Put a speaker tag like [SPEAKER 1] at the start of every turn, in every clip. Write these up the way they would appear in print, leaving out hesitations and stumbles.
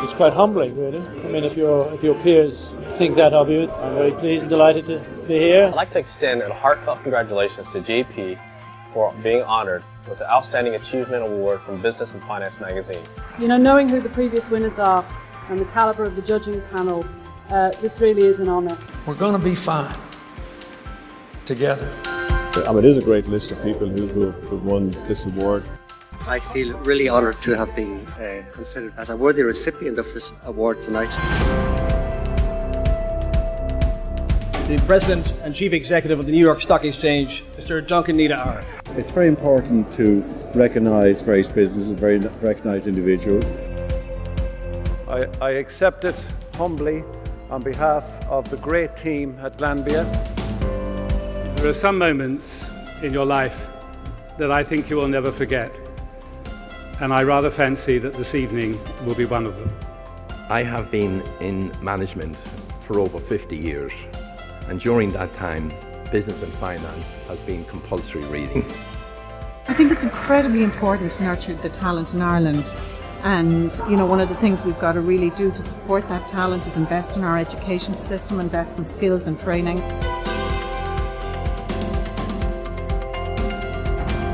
[SPEAKER 1] It's quite humbling, really. I mean, if your peers think that of you, I'm very pleased and delighted to be here.
[SPEAKER 2] I'd like to extend a heartfelt congratulations to JP for being honored with the Outstanding Achievement Award from Business and Finance magazine.
[SPEAKER 3] You know, knowing who the previous winners are and the caliber of the judging panel, this really is an honour.
[SPEAKER 4] We're going to be fine together.
[SPEAKER 5] It is a great list of people who've won this award.
[SPEAKER 6] I feel really honoured to have been considered as a worthy recipient of this award tonight.
[SPEAKER 7] The President and Chief Executive of the New York Stock Exchange, Mr. Duncan Niederauer.
[SPEAKER 5] It's very important to recognise various businesses, recognise individuals.
[SPEAKER 8] I accept it humbly on behalf of the great team at Glanbia.
[SPEAKER 9] There are some moments in your life that I think you will never forget, and I rather fancy that this evening will be one of them.
[SPEAKER 10] I have been in management for over 50 years, and during that time, business and finance has been compulsory reading.
[SPEAKER 11] I think it's incredibly important to nurture the talent in Ireland. And, you know, one of the things we've got to really do to support that talent is invest in our education system, invest in skills and training.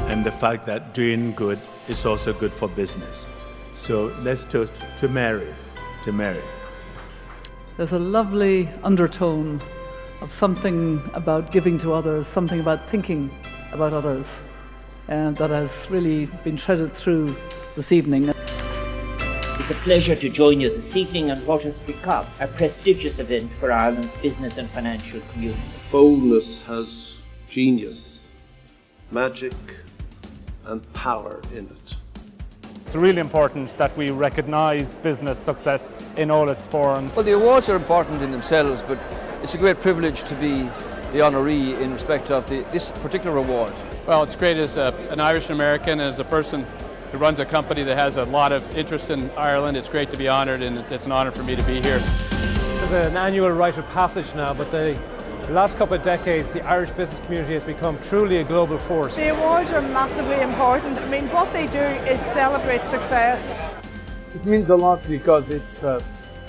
[SPEAKER 12] And the fact that doing good is also good for business. So let's toast to Mary,
[SPEAKER 13] There's a lovely undertone of something about giving to others, something about thinking about others, and that has really been threaded through this evening.
[SPEAKER 14] It's a pleasure to join you this evening on what has become a prestigious event for Ireland's business and financial community.
[SPEAKER 15] Boldness has genius, magic and power in it.
[SPEAKER 16] It's really important that we recognise business success in all its forms.
[SPEAKER 17] Well, the awards are important in themselves, but it's a great privilege to be the honoree in respect of this particular award.
[SPEAKER 18] Well, it's great as an Irish American, as a person who runs a company that has a lot of interest in Ireland. It's great to be honoured, and it's an honour for me to be here.
[SPEAKER 1] There's an annual rite of passage now, but the last couple of decades, the Irish business community has become truly a global force.
[SPEAKER 19] The awards are massively important. I mean, what they do is celebrate success.
[SPEAKER 20] It means a lot because it's a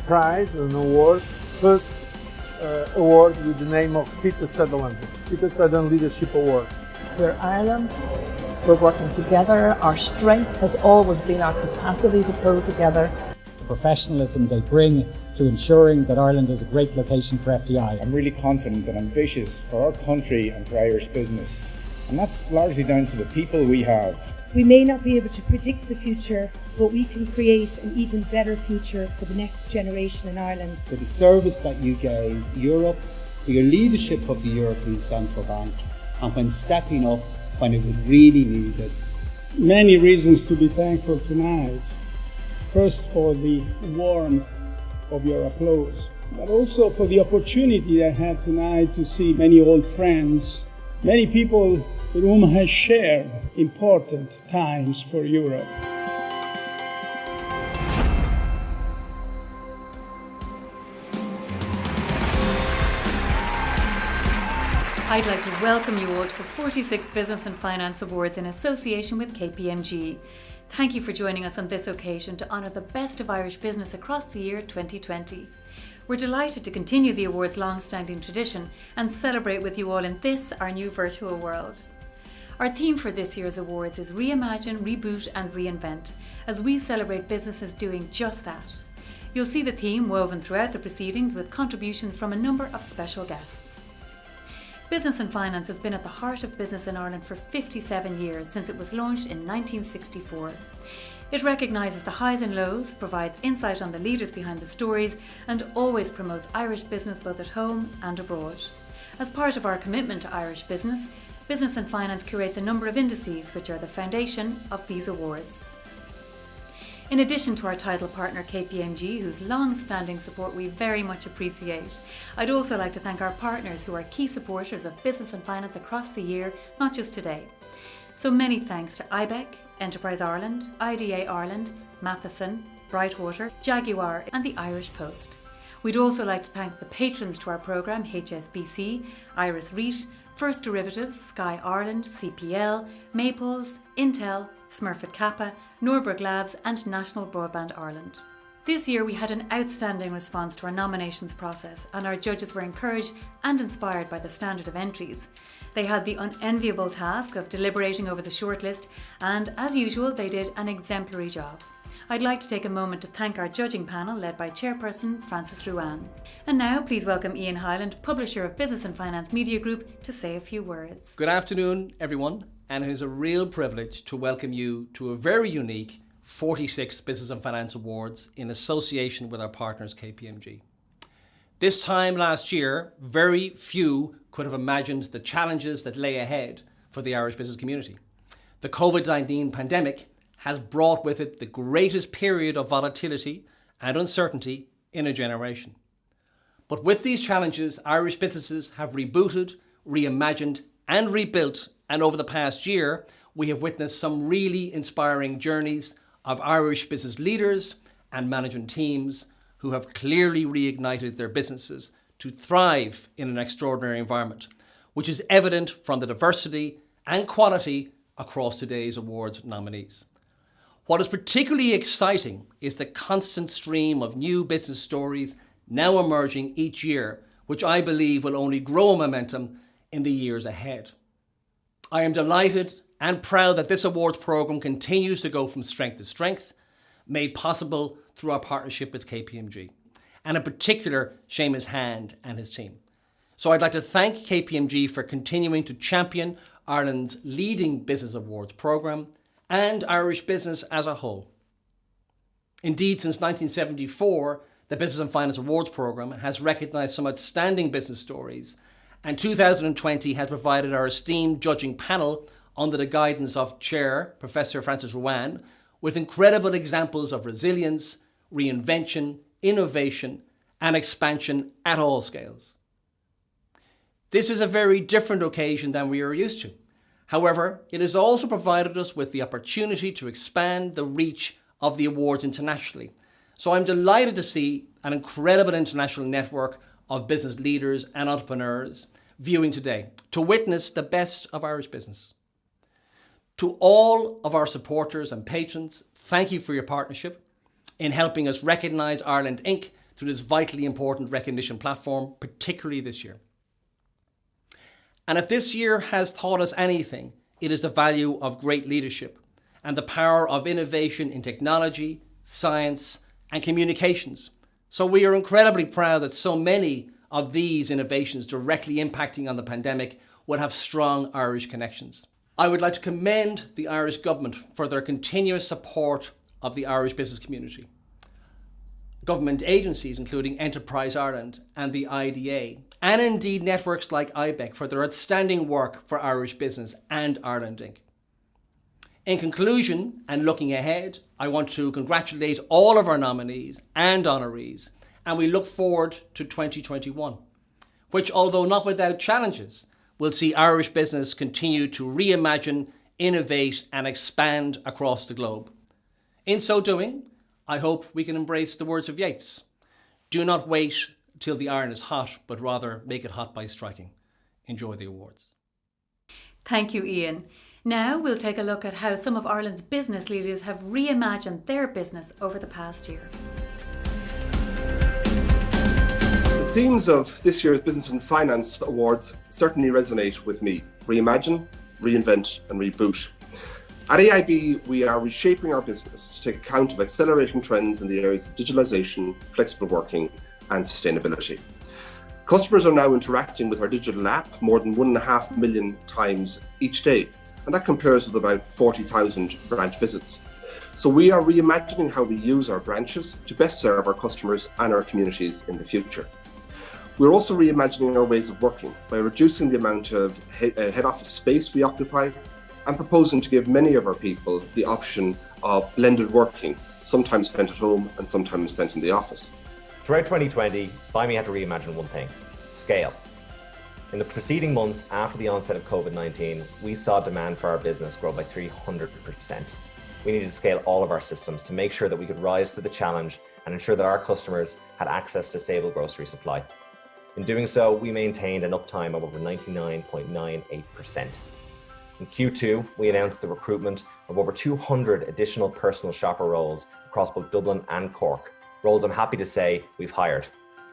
[SPEAKER 20] prize, an award. First award with the name of Peter Sutherland Leadership Award.
[SPEAKER 4] We're Ireland. We're working together. Our strength has always been our capacity to pull together.
[SPEAKER 7] The professionalism they bring to ensuring that Ireland is a great location for FDI.
[SPEAKER 5] I'm really confident and ambitious for our country and for Irish business. And that's largely down to the people we have.
[SPEAKER 3] We may not be able to predict the future, but we can create an even better future for the next generation in Ireland.
[SPEAKER 7] For the service that you gave Europe, for your leadership of the European Central Bank, and when stepping up when it was really needed.
[SPEAKER 13] Many reasons to be thankful tonight. First, for the warmth of your applause, but also for the opportunity I had tonight to see many old friends, many people with whom I shared important times for Europe.
[SPEAKER 11] I'd like to welcome you all to the 46th Business and Finance Awards in association with KPMG. Thank you for joining us on this occasion to honour the best of Irish business across the year 2020. We're delighted to continue the awards' long-standing tradition and celebrate with you all in this, our new virtual world. Our theme for this year's awards is Reimagine, Reboot and Reinvent, as we celebrate businesses doing just that. You'll see the theme woven throughout the proceedings with contributions from a number of special guests. Business and finance has been at the heart of business in Ireland for 57 years since it was launched in 1964. It recognises the highs and lows, provides insight on the leaders behind the stories, and always promotes Irish business both at home and abroad. As part of our commitment to Irish business, Business and Finance curates a number of indices which are the foundation of these awards. In addition to our title partner KPMG, whose long-standing support we very much appreciate, I'd also like to thank our partners who are key supporters of business and finance across the year, not just today. So many thanks to IBEC, Enterprise Ireland, IDA Ireland, Matheson, Brightwater, Jaguar and the Irish Post. We'd also like to thank the patrons to our programme, HSBC, Iris REIT, First Derivatives, Sky Ireland, CPL, Maples, Intel, Smurfit Kappa, Norberg Labs and National Broadband Ireland. This year we had an outstanding response to our nominations process, and our judges were encouraged and inspired by the standard of entries. They had the unenviable task of deliberating over the shortlist, and as usual they did an exemplary job. I'd like to take a moment to thank our judging panel led by Chairperson Frances Ruane. And now please welcome Ian Hyland, publisher of Business and Finance Media Group, to say a few words.
[SPEAKER 21] Good afternoon everyone, and it is a real privilege to welcome you to a very unique 46th Business and Finance Awards in association with our partners KPMG. This time last year, very few could have imagined the challenges that lay ahead for the Irish business community. The COVID-19 pandemic has brought with it the greatest period of volatility and uncertainty in a generation. But with these challenges, Irish businesses have rebooted, reimagined and rebuilt, and over the past year, we have witnessed some really inspiring journeys of Irish business leaders and management teams who have clearly reignited their businesses to thrive in an extraordinary environment, which is evident from the diversity and quality across today's awards nominees. What is particularly exciting is the constant stream of new business stories now emerging each year, which I believe will only grow momentum in the years ahead. I am delighted and proud that this awards programme continues to go from strength to strength, made possible through our partnership with KPMG, and in particular, Seamus Hand and his team. So I'd like to thank KPMG for continuing to champion Ireland's leading business awards programme and Irish business as a whole. Indeed, since 1974, the Business and Finance Awards programme has recognised some outstanding business stories, and 2020 has provided our esteemed judging panel under the guidance of Chair Professor Frances Ruane with incredible examples of resilience, reinvention, innovation and expansion at all scales. This is a very different occasion than we are used to. However, it has also provided us with the opportunity to expand the reach of the awards internationally. So I'm delighted to see an incredible international network of business leaders and entrepreneurs viewing today to witness the best of Irish business. To all of our supporters and patrons, thank you for your partnership in helping us recognise Ireland Inc. through this vitally important recognition platform, particularly this year. And if this year has taught us anything, it is the value of great leadership and the power of innovation in technology, science and communications. So we are incredibly proud that so many of these innovations directly impacting on the pandemic will have strong Irish connections. I would like to commend the Irish Government for their continuous support of the Irish business community. Government agencies including Enterprise Ireland and the IDA, and indeed networks like IBEC for their outstanding work for Irish business and Ireland Inc. In conclusion, and looking ahead, I want to congratulate all of our nominees and honorees, and we look forward to 2021, which, although not without challenges, will see Irish business continue to reimagine, innovate and expand across the globe. In so doing, I hope we can embrace the words of Yeats. Do not wait till the iron is hot, but rather make it hot by striking. Enjoy the awards.
[SPEAKER 11] Thank you, Ian. Now we'll take a look at how some of Ireland's business leaders have reimagined their business over the past year.
[SPEAKER 22] The themes of this year's Business and Finance Awards certainly resonate with me. Reimagine, reinvent and reboot. At AIB, we are reshaping our business to take account of accelerating trends in the areas of digitalisation, flexible working and sustainability. Customers are now interacting with our digital app more than 1.5 million times each day, and that compares with about 40,000 branch visits. So we are reimagining how we use our branches to best serve our customers and our communities in the future. We're also reimagining our ways of working by reducing the amount of head office space we occupy and proposing to give many of our people the option of blended working, sometimes spent at home and sometimes spent in the office.
[SPEAKER 23] Throughout 2020, BIME had to reimagine one thing: scale. In the preceding months after the onset of COVID-19, we saw demand for our business grow by 300%. We needed to scale all of our systems to make sure that we could rise to the challenge and ensure that our customers had access to stable grocery supply. In doing so, we maintained an uptime of over 99.98%. In Q2, we announced the recruitment of over 200 additional personal shopper roles across both Dublin and Cork, roles I'm happy to say we've hired,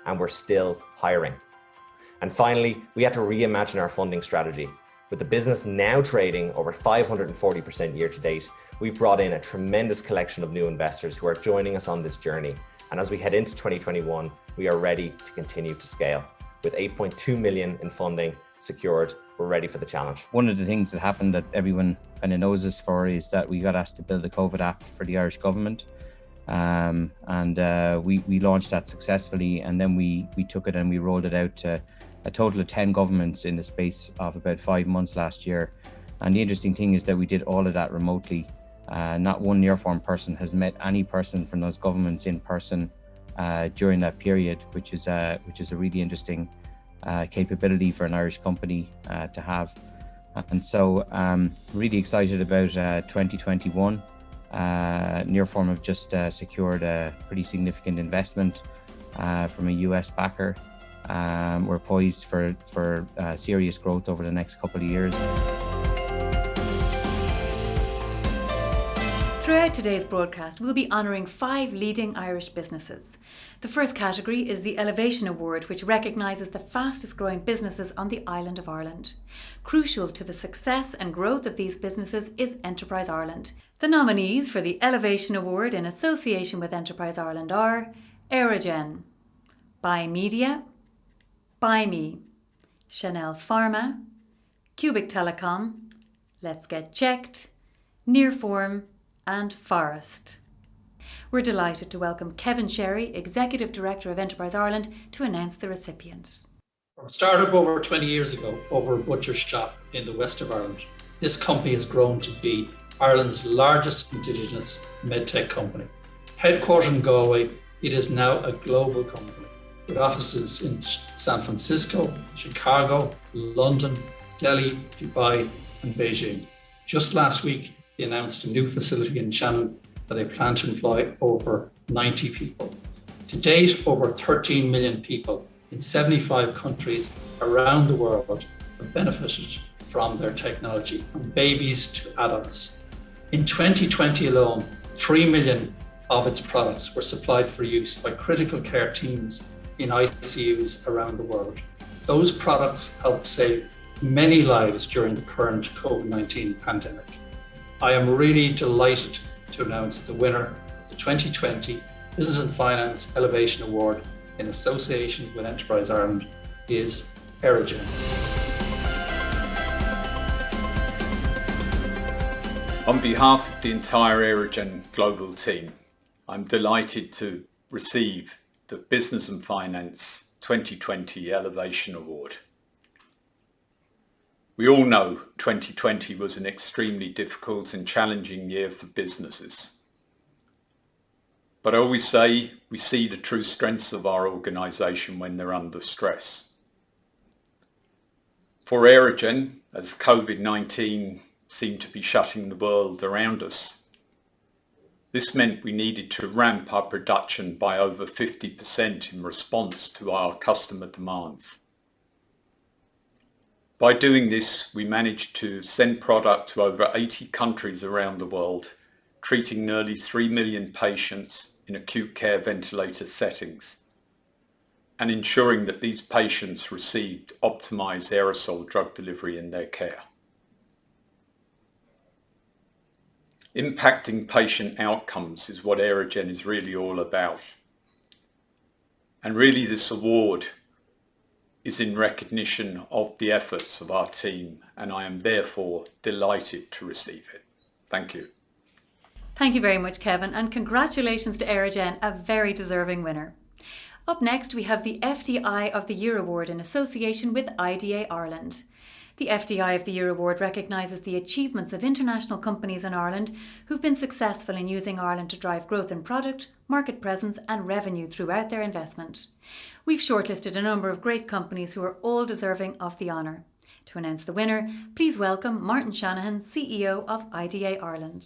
[SPEAKER 23] and we're still hiring. And finally, we had to reimagine our funding strategy. With the business now trading over 540% year to date, we've brought in a tremendous collection of new investors who are joining us on this journey. And as we head into 2021, we are ready to continue to scale. With 8.2 million in funding secured, we're ready for the challenge.
[SPEAKER 2] One of the things that happened that everyone kind of knows us for is that we got asked to build a COVID app for the Irish government. We launched that successfully, and then we took it and we rolled it out to a total of 10 governments in the space of about 5 months last year. And the interesting thing is that we did all of that remotely. Not one Nearform person has met any person from those governments in person during that period, which is a really interesting capability for an Irish company to have. And so really excited about 2021. Nearform have just secured a pretty significant investment from a US backer. We're poised for serious growth over the next couple of years.
[SPEAKER 11] Throughout today's broadcast, we'll be honouring 5 leading Irish businesses. The first category is the Elevation Award, which recognises the fastest growing businesses on the island of Ireland. Crucial to the success and growth of these businesses is Enterprise Ireland. The nominees for the Elevation Award in association with Enterprise Ireland are Aerogen, Buy Media, Buy Me, Chanel Pharma, Cubic Telecom, Let's Get Checked, Nearform, and Forest. We're delighted to welcome Kevin Sherry, Executive Director of Enterprise Ireland, to announce the recipient.
[SPEAKER 6] From startup over 20 years ago, over a butcher shop in the west of Ireland, this company has grown to be Ireland's largest indigenous medtech company. Headquartered in Galway, it is now a global company with offices in San Francisco, Chicago, London, Delhi, Dubai, and Beijing. Just last week, they announced a new facility in Shannon that they plan to employ over 90 people. To date, over 13 million people in 75 countries around the world have benefited from their technology, from babies to adults. In 2020 alone, 3 million of its products were supplied for use by critical care teams in ICUs around the world. Those products helped save many lives during the current COVID-19 pandemic. I am really delighted to announce the winner of the 2020 Business and Finance Elevation Award in association with Enterprise Ireland is Aerogen.
[SPEAKER 12] On behalf of the entire Aerogen global team, I'm delighted to receive the Business and Finance 2020 Elevation Award. We all know 2020 was an extremely difficult and challenging year for businesses. But I always say we see the true strengths of our organisation when they're under stress. For Aerogen, as COVID-19 seemed to be shutting the world around us, this meant we needed to ramp up production by over 50% in response to our customer demands. By doing this, we managed to send product to over 80 countries around the world, treating nearly 3 million patients in acute care ventilator settings, and ensuring that these patients received optimized aerosol drug delivery in their care. Impacting patient outcomes is what Aerogen is really all about. And really this award is in recognition of the efforts of our team, and I am therefore delighted to receive it. Thank you.
[SPEAKER 11] Thank you very much, Kevin, and congratulations to Aerogen, a very deserving winner. Up next, we have the FDI of the Year Award in association with IDA Ireland. The FDI of the Year Award recognises the achievements of international companies in Ireland who've been successful in using Ireland to drive growth in product, market presence and revenue throughout their investment. We've shortlisted a number of great companies who are all deserving of the honour. To announce the winner, please welcome Martin Shanahan, CEO of IDA Ireland.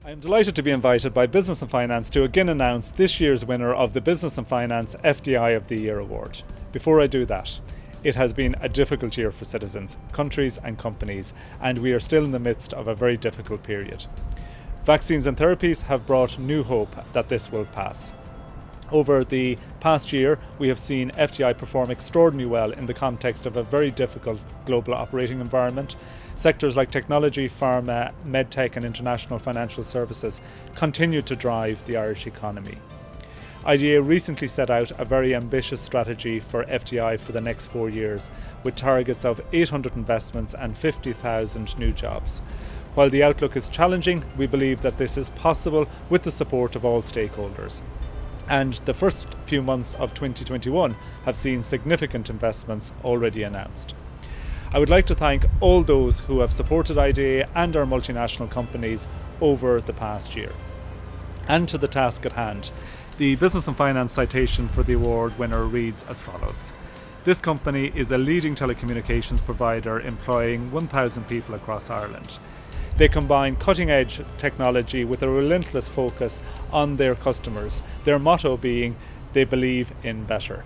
[SPEAKER 16] I am delighted to be invited by Business and Finance to again announce this year's winner of the Business and Finance FDI of the Year Award. Before I do that, it has been a difficult year for citizens, countries and companies, and we are still in the midst of a very difficult period. Vaccines and therapies have brought new hope that this will pass. Over the past year, we have seen FTI perform extraordinarily well in the context of a very difficult global operating environment. Sectors like technology, pharma, medtech and international financial services continue to drive the Irish economy. IDA recently set out a very ambitious strategy for FTI for the next 4 years, with targets of 800 investments and 50,000 new jobs. While the outlook is challenging, we believe that this is possible with the support of all stakeholders. And the first few months of 2021 have seen significant investments already announced. I would like to thank all those who have supported IDA and our multinational companies over the past year. And to the task at hand, the Business and Finance citation for the award winner reads as follows. This company is a leading telecommunications provider employing 1,000 people across Ireland. They combine cutting-edge technology with a relentless focus on their customers, their motto being, they believe in better.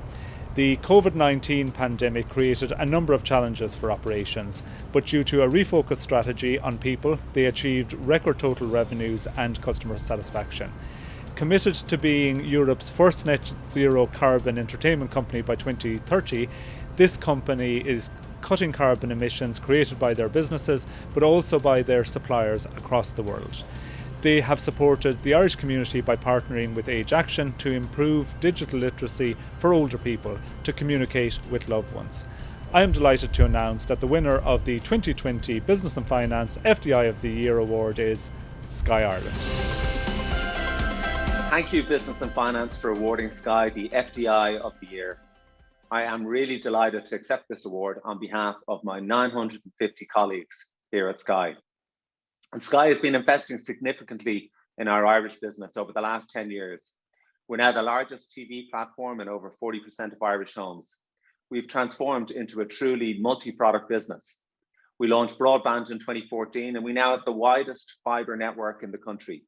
[SPEAKER 16] The COVID-19 pandemic created a number of challenges for operations, but due to a refocused strategy on people, they achieved record total revenues and customer satisfaction. Committed to being Europe's first net zero carbon entertainment company by 2030, this company is cutting carbon emissions created by their businesses, but also by their suppliers across the world. They have supported the Irish community by partnering with Age Action to improve digital literacy for older people to communicate with loved ones. I am delighted to announce that the winner of the 2020 Business and Finance FDI of the Year Award is Sky Ireland.
[SPEAKER 8] Thank you, Business and Finance, for awarding Sky the FDI of the Year. I am really delighted to accept this award on behalf of my 950 colleagues here at Sky. And Sky has been investing significantly in our Irish business over the last 10 years. We're now the largest TV platform in over 40% of Irish homes. We've transformed into a truly multi-product business. We launched broadband in 2014, and we now have the widest fibre network in the country.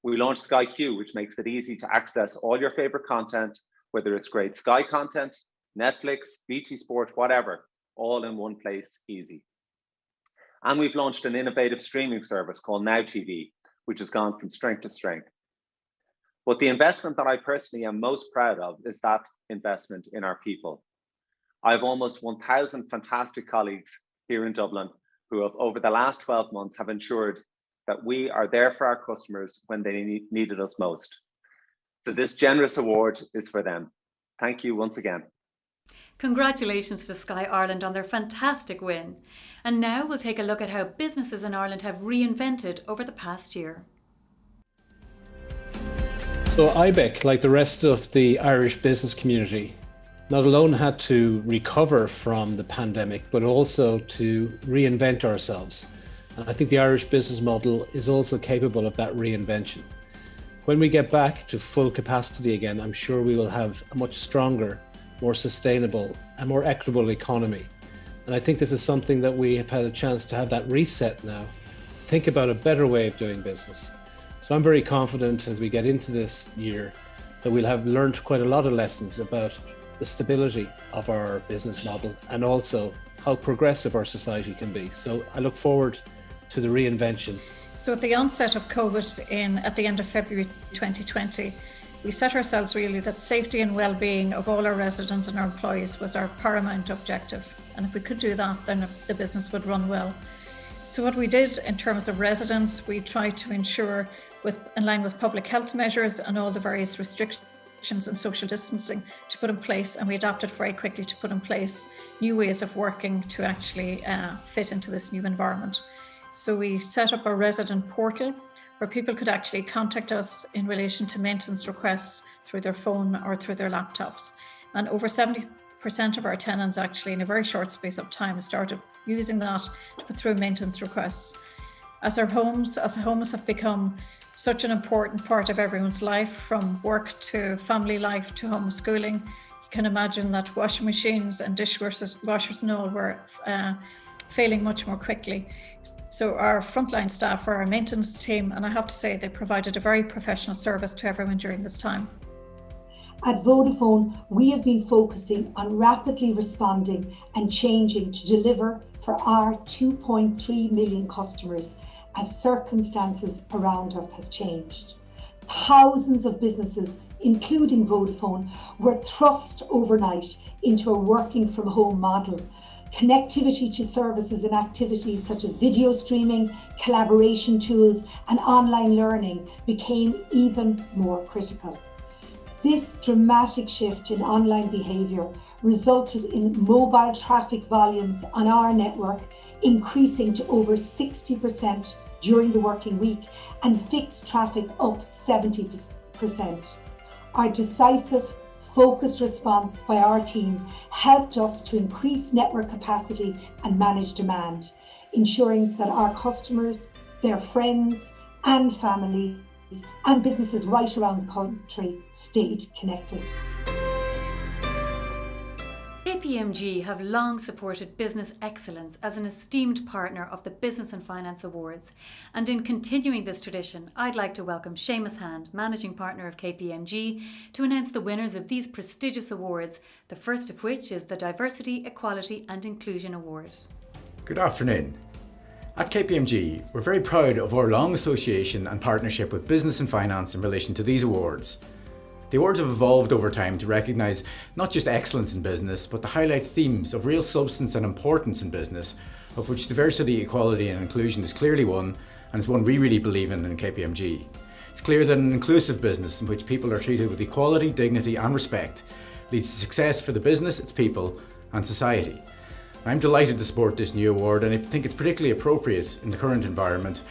[SPEAKER 8] We launched Sky Q, which makes it easy to access all your favorite content, whether it's great Sky content, Netflix, BT Sport, whatever, all in one place, easy. And we've launched an innovative streaming service called Now TV, which has gone from strength to strength. But the investment that I personally am most proud of is that investment in our people. I have almost 1,000 fantastic colleagues here in Dublin who have, over the last 12 months, have ensured that we are there for our customers when they needed us most. So this generous award is for them. Thank you once again.
[SPEAKER 11] Congratulations to Sky Ireland on their fantastic win. And now we'll take a look at how businesses in Ireland have reinvented over the past year.
[SPEAKER 9] So IBEC, like the rest of the Irish business community, not alone had to recover from the pandemic, but also to reinvent ourselves. And I think the Irish business model is also capable of that reinvention. When we get back to full capacity again, I'm sure we will have a much stronger, more sustainable and more equitable economy. And I think this is something that we have had a chance to have that reset now. Think about a better way of doing business. So I'm very confident as we get into this year that we'll have learned quite a lot of lessons about the stability of our business model and also how progressive our society can be. So I look forward to the reinvention.
[SPEAKER 10] So at the onset of COVID at the end of February 2020, we set ourselves really that safety and well-being of all our residents and our employees was our paramount objective. And if we could do that, then the business would run well. So what we did in terms of residents, we tried to ensure in line with public health measures and all the various restrictions and social distancing to put in place, and we adapted very quickly to put in place new ways of working to actually fit into this new environment. So we set up a resident portal where people could actually contact us in relation to maintenance requests through their phone or through their laptops. And over 70% of our tenants actually in a very short space of time started using that to put through maintenance requests. As the homes have become such an important part of everyone's life, from work to family life to homeschooling, you can imagine that washing machines and dishwashers and all were failing much more quickly. So our frontline staff are our maintenance team, and I have to say they provided a very professional service to everyone during this time.
[SPEAKER 3] At Vodafone, we have been focusing on rapidly responding and changing to deliver for our 2.3 million customers as circumstances around us has changed. Thousands of businesses including Vodafone, were thrust overnight into a working from home model. Connectivity to services and activities such as video streaming, collaboration tools, and online learning became even more critical. This dramatic shift in online behaviour resulted in mobile traffic volumes on our network increasing to over 60% during the working week and fixed traffic up 70%. Our decisive, focused response by our team helped us to increase network capacity and manage demand, ensuring that our customers, their friends and families and businesses right around the country stayed connected.
[SPEAKER 11] KPMG have long supported business excellence as an esteemed partner of the Business and Finance Awards, and in continuing this tradition, I'd like to welcome Seamus Hand, Managing Partner of KPMG, to announce the winners of these prestigious awards, the first of which is the Diversity, Equality and Inclusion Award.
[SPEAKER 14] Good afternoon. At KPMG, we're very proud of our long association and partnership with Business and Finance in relation to these awards. The awards have evolved over time to recognise not just excellence in business, but to highlight themes of real substance and importance in business, of which diversity, equality and inclusion is clearly one, and is one we really believe in KPMG. It's clear that an inclusive business in which people are treated with equality, dignity and respect leads to success for the business, its people and society. I'm delighted to support this new award, and I think it's particularly appropriate in the current environment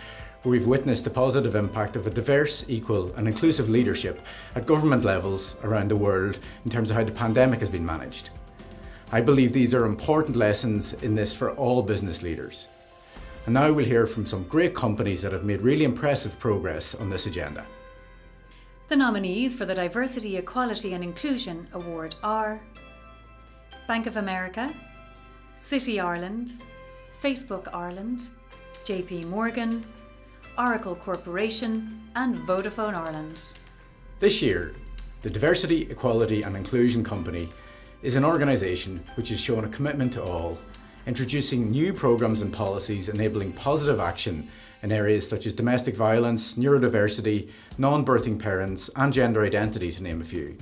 [SPEAKER 14] where we've witnessed the positive impact of a diverse, equal and inclusive leadership at government levels around the world in terms of how the pandemic has been managed. I believe these are important lessons in this for all business leaders. And now we'll hear from some great companies that have made really impressive progress on this agenda.
[SPEAKER 11] The nominees for the Diversity, Equality and Inclusion Award are Bank of America, City Ireland, Facebook Ireland, JP Morgan, Oracle Corporation and Vodafone Ireland.
[SPEAKER 14] This year, the Diversity, Equality and Inclusion Company is an organisation which has shown a commitment to all, introducing new programmes and policies enabling positive action in areas such as domestic violence, neurodiversity, non-birthing parents and gender identity, to name a few.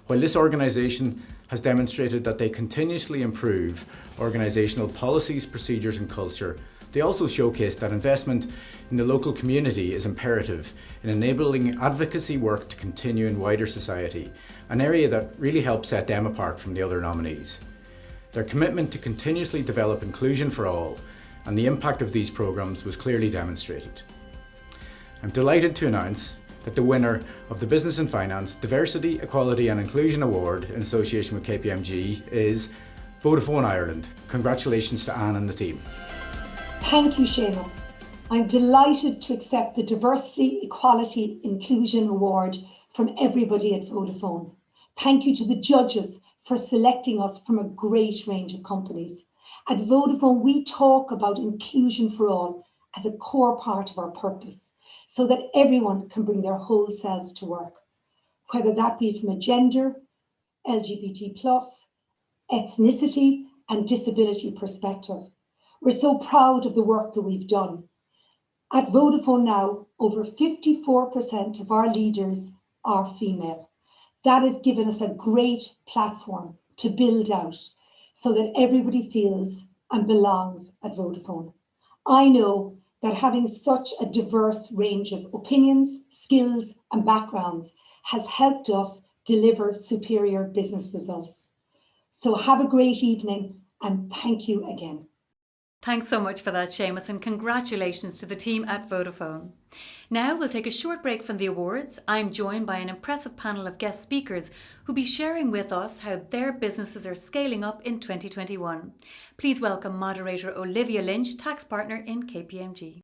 [SPEAKER 14] While this organisation has demonstrated that they continuously improve organisational policies, procedures and culture, they also showcase that investment in the local community is imperative in enabling advocacy work to continue in wider society, an area that really helps set them apart from the other nominees. Their commitment to continuously develop inclusion for all and the impact of these programmes was clearly demonstrated. I'm delighted to announce that the winner of the Business and Finance Diversity, Equality and Inclusion Award in association with KPMG is Vodafone Ireland. Congratulations to Anne and the team.
[SPEAKER 3] Thank you, Seamus. I'm delighted to accept the Diversity, Equality, Inclusion Award from everybody at Vodafone. Thank you to the judges for selecting us from a great range of companies. At Vodafone, we talk about inclusion for all as a core part of our purpose, so that everyone can bring their whole selves to work, whether that be from a gender, LGBT+, ethnicity and disability perspective. We're so proud of the work that we've done. At Vodafone now, over 54% of our leaders are female. That has given us a great platform to build out so that everybody feels and belongs at Vodafone. I know that having such a diverse range of opinions, skills and backgrounds has helped us deliver superior business results. So have a great evening and thank you again.
[SPEAKER 11] Thanks so much for that, Seamus, and congratulations to the team at Vodafone. Now we'll take a short break from the awards. I'm joined by an impressive panel of guest speakers who'll be sharing with us how their businesses are scaling up in 2021. Please welcome moderator Olivia Lynch, tax partner in KPMG.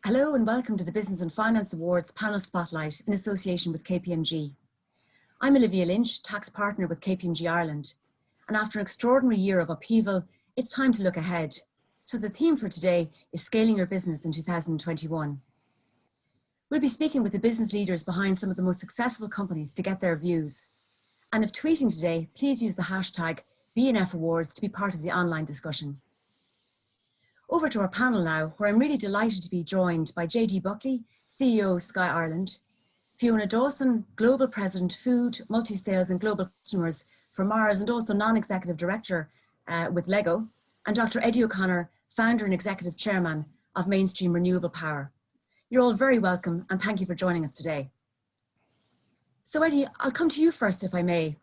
[SPEAKER 15] Hello and welcome to the Business and Finance Awards Panel Spotlight in association with KPMG. I'm Olivia Lynch, tax partner with KPMG Ireland. And after an extraordinary year of upheaval, it's time to look ahead. So the theme for today is scaling your business in 2021. We'll be speaking with the business leaders behind some of the most successful companies to get their views. And if tweeting today, please use the hashtag BNF Awards to be part of the online discussion. Over to our panel now, where I'm really delighted to be joined by JD Buckley, CEO of Sky Ireland, Fiona Dawson, Global President, Food, Multi-Sales and Global Customers for Mars, and also Non-Executive Director with Lego, and Dr. Eddie O'Connor, Founder and Executive Chairman of Mainstream Renewable Power. You're all very welcome, and thank you for joining us today. So Eddie, I'll come to you first, if I may.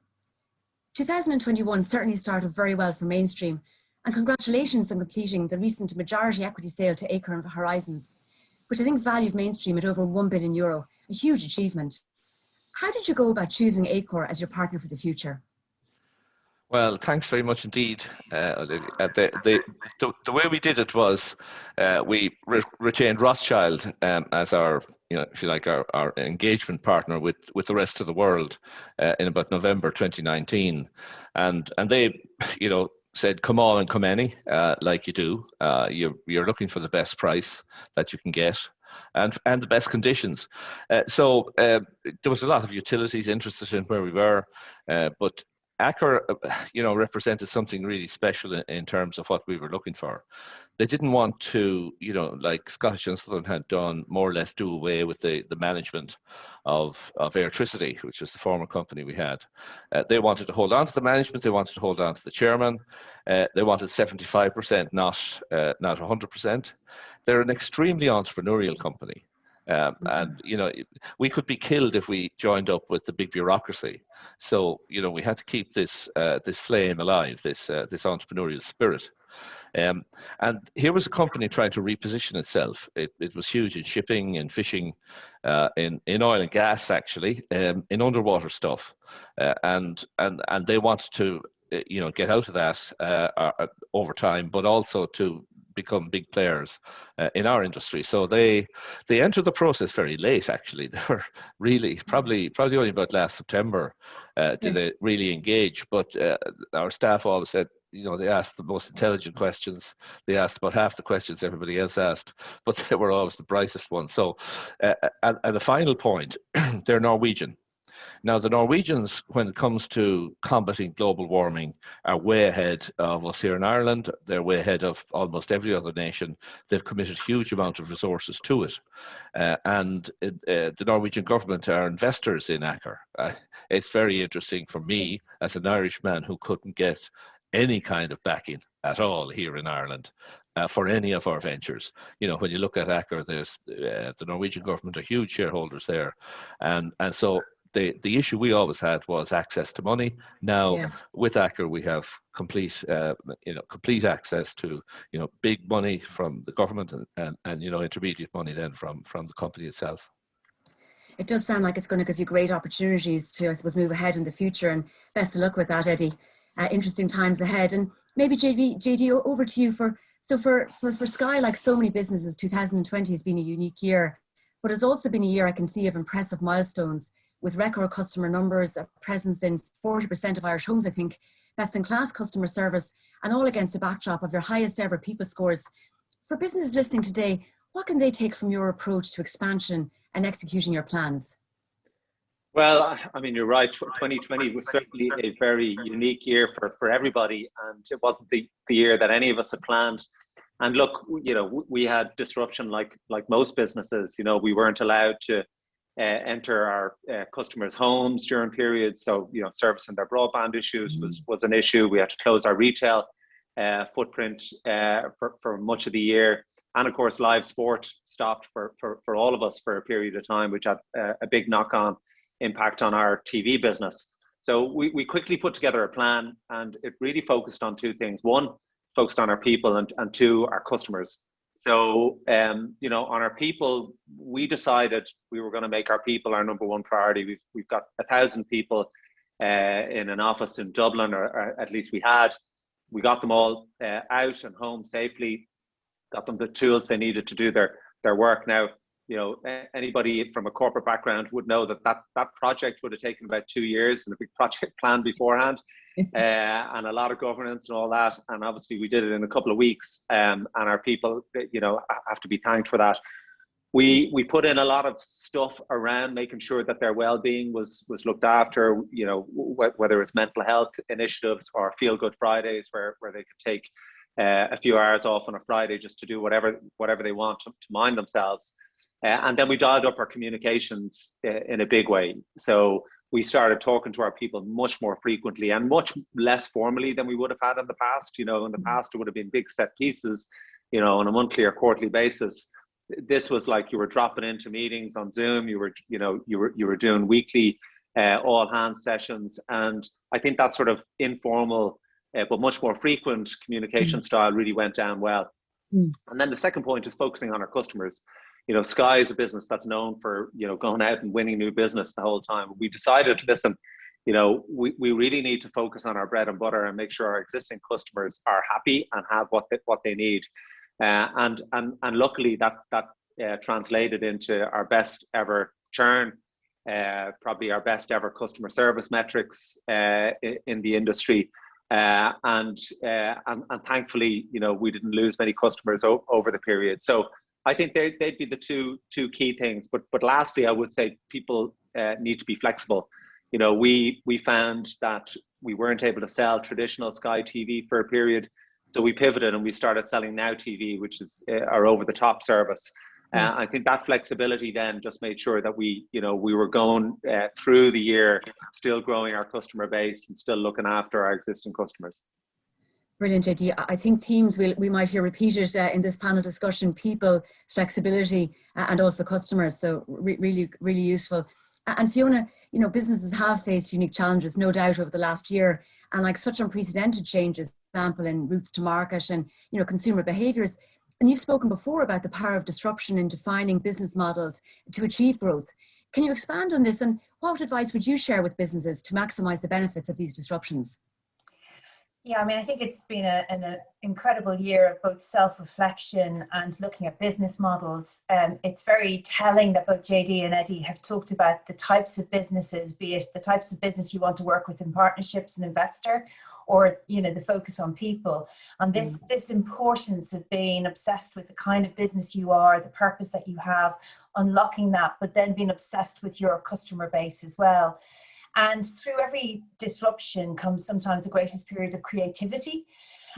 [SPEAKER 15] 2021 certainly started very well for Mainstream, and congratulations on completing the recent majority equity sale to Acorn Horizons, which I think valued Mainstream at over €1 billion, a huge achievement. How did you go about choosing Acorn as your partner for the future?
[SPEAKER 1] Well, thanks very much indeed, Olivia. The way we did it was we retained Rothschild as our, if you like, our engagement partner with the rest of the world in about November 2019, and they, said, "Come on and come any, like you do. You're looking for the best price that you can get, and the best conditions." So there was a lot of utilities interested in where we were, but Aker, represented something really special in terms of what we were looking for. They didn't want to, like Scottish and Southern had done, more or less do away with the management of Airtricity, which was the former company we had. They wanted to hold on to the management. They wanted to hold on to the chairman. They wanted 75%, not 100%. They're an extremely entrepreneurial company. And we could be killed if we joined up with the big bureaucracy. So we had to keep this flame alive, this entrepreneurial spirit. And here was a company trying to reposition itself. It was huge in shipping and fishing, in oil and gas, actually, in underwater stuff, and they wanted to get out of that over time, but also to become big players in our industry. So they entered the process very late, actually. They were really probably only about last September did they really engage. But our staff always said, they asked the most intelligent questions. They asked about half the questions everybody else asked, but they were always the brightest ones. So at the final point, they're Norwegian. Now, the Norwegians, when it comes to combating global warming, are way ahead of us here in Ireland. They're way ahead of almost every other nation. They've committed huge amount of resources to it. And the Norwegian government are investors in Aker. It's very interesting for me, as an Irishman who couldn't get any kind of backing at all here in Ireland for any of our ventures. When you look at Aker, there's the Norwegian government are huge shareholders there. And so the issue we always had was access to money. Now with Aker, we have complete access to big money from the government and intermediate money then from the company itself.
[SPEAKER 15] It does sound like it's going to give you great opportunities to, I suppose, move ahead in the future, and best of luck with that, Eddie. Interesting times ahead. And maybe JD, over to you. For Sky, like so many businesses, 2020 has been a unique year, but it's also been a year I can see of impressive milestones, with record customer numbers, a presence in 40% of Irish homes, I think, best-in-class customer service, and all against a backdrop of your highest ever people scores. For businesses listening today, what can they take from your approach to expansion and executing your plans?
[SPEAKER 8] Well, I mean, you're right. 2020 was certainly a very unique year for everybody, and it wasn't the year that any of us had planned. And look, we had disruption like most businesses. We weren't allowed to enter our customers' homes during periods. So, servicing their broadband issues was an issue. We had to close our retail footprint for much of the year. And of course, live sport stopped for all of us for a period of time, which had a big knock-on impact on our TV business. So we quickly put together a plan, and it really focused on two things. One, focused on our people, and two, our customers. So, on our people, we decided we were going to make our people our number one priority. We've got 1,000 people in an office in Dublin, or at least we had. We got them all out and home safely, got them the tools they needed to do their work. Now, anybody from a corporate background would know that project would have taken about 2 years, and a big project plan beforehand, and a lot of governance and all that. And obviously we did it in a couple of weeks, and our people, have to be thanked for that. We put in a lot of stuff around making sure that their well-being was looked after, whether it's mental health initiatives or Feel Good Fridays, where they could take a few hours off on a Friday just to do whatever they want to mind themselves. And then we dialed up our communications in a big way. So we started talking to our people much more frequently and much less formally than we would have had in the past. You know, in the past, it would have been big set pieces, you know, on a monthly or quarterly basis. This was like you were dropping into meetings on Zoom. You were doing weekly all hands sessions. And I think that sort of informal, but much more frequent communication style really went down well. And then the second point is focusing on our customers. You know, Sky is a business that's known for, you know, going out and winning new business the whole time. We decided, listen, you know, we really need to focus on our bread and butter and make sure our existing customers are happy and have what they need. And luckily that translated into our best ever churn, probably our best ever customer service metrics in the industry. And thankfully, you know, we didn't lose many customers over the period. So I think they'd be the two key things. But lastly, I would say people need to be flexible. You know, we found that we weren't able to sell traditional Sky TV for a period, so we pivoted and we started selling Now TV, which is our over-the-top service.
[SPEAKER 15] Yes.
[SPEAKER 8] I think that flexibility then just made sure that we were going through the year, still growing our customer base and still looking after our existing customers.
[SPEAKER 15] Brilliant, JD. I think themes we might hear repeated in this panel discussion: people, flexibility, and also customers. So really, really useful. And Fiona, you know, businesses have faced unique challenges, no doubt, over the last year, and like such unprecedented changes, for example, in routes to market and, you know, consumer behaviours. And you've spoken before about the power of disruption in defining business models to achieve growth. Can you expand on this, and what advice would you share with businesses to maximise the benefits of these disruptions?
[SPEAKER 17] Yeah, I mean, I think it's been an incredible year of both self-reflection and looking at business models. It's very telling that both JD and Eddie have talked about the types of businesses, be it the types of business you want to work with in partnerships and investor, or, you know, the focus on people. And this importance of being obsessed with the kind of business you are, the purpose that you have, unlocking that, but then being obsessed with your customer base as well. And through every disruption comes sometimes the greatest period of creativity.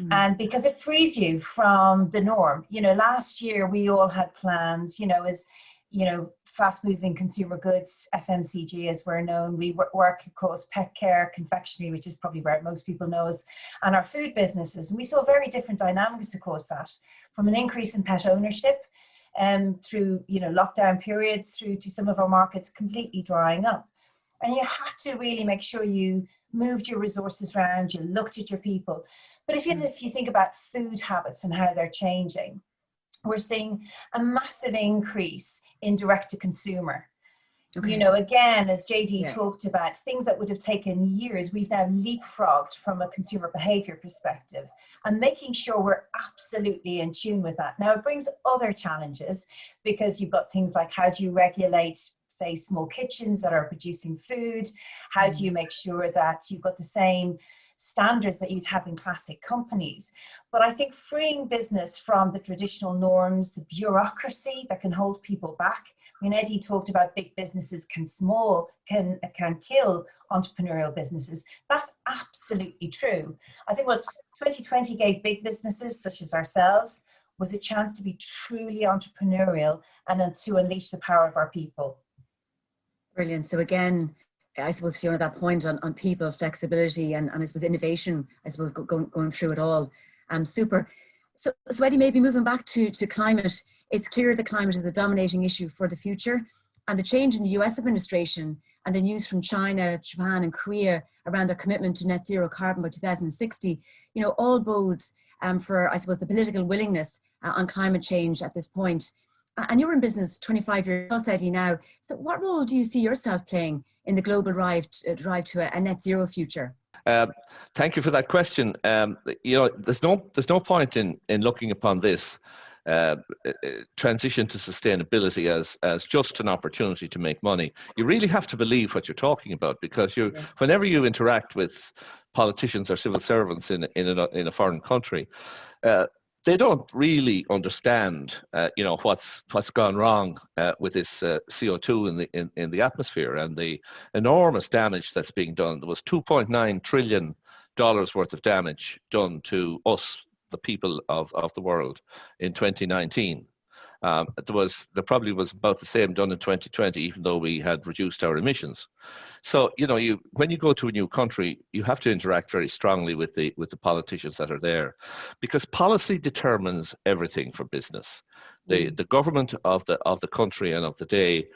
[SPEAKER 17] And because it frees you from the norm. You know, last year we all had plans, you know, as, you know, fast moving consumer goods, FMCG as we're known. We work across pet care, confectionery, which is probably where most people know us, and our food businesses. And we saw very different dynamics across that, from an increase in pet ownership through, you know, lockdown periods, through to some of our markets completely drying up. And you had to really make sure you moved your resources around, you looked at your people. But if you think about food habits and how they're changing, we're seeing a massive increase in direct to consumer. Okay. You know, again, as JD talked about, things that would have taken years, we've now leapfrogged from a consumer behavior perspective, and making sure we're absolutely in tune with that. Now, it brings other challenges, because you've got things like, how do you regulate, say, small kitchens that are producing food? How do you make sure that you've got the same standards that you'd have in classic companies? But I think freeing business from the traditional norms, the bureaucracy that can hold people back. I mean, Eddie talked about big businesses can kill entrepreneurial businesses. That's absolutely true. I think what 2020 gave big businesses such as ourselves was a chance to be truly entrepreneurial and then to unleash the power of our people.
[SPEAKER 15] Brilliant. So again, I suppose, Fiona, that point on people, flexibility, and I suppose innovation, I suppose, going through it all. Super. So Eddie, maybe moving back to climate, it's clear that climate is a dominating issue for the future, and the change in the US administration and the news from China, Japan and Korea around their commitment to net zero carbon by 2060, you know, all bodes for, I suppose, the political willingness on climate change at this point. And you're in business 25 years plus, Eddie, now. So what role do you see yourself playing in the global drive to a net zero future?
[SPEAKER 1] Thank you for that question. You know, there's no point in looking upon this transition to sustainability as just an opportunity to make money. You really have to believe what you're talking about, because whenever you interact with politicians or civil servants in a foreign country, they don't really understand, you know, what's gone wrong with this CO2 in the atmosphere and the enormous damage that's being done. There was $2.9 trillion worth of damage done to us, the people of the world, in 2019. there probably was about the same done in 2020, even though we had reduced our emissions. So, when you go to a new country, you have to interact very strongly with the politicians that are there, because policy determines everything for business. The government of the country and of the day,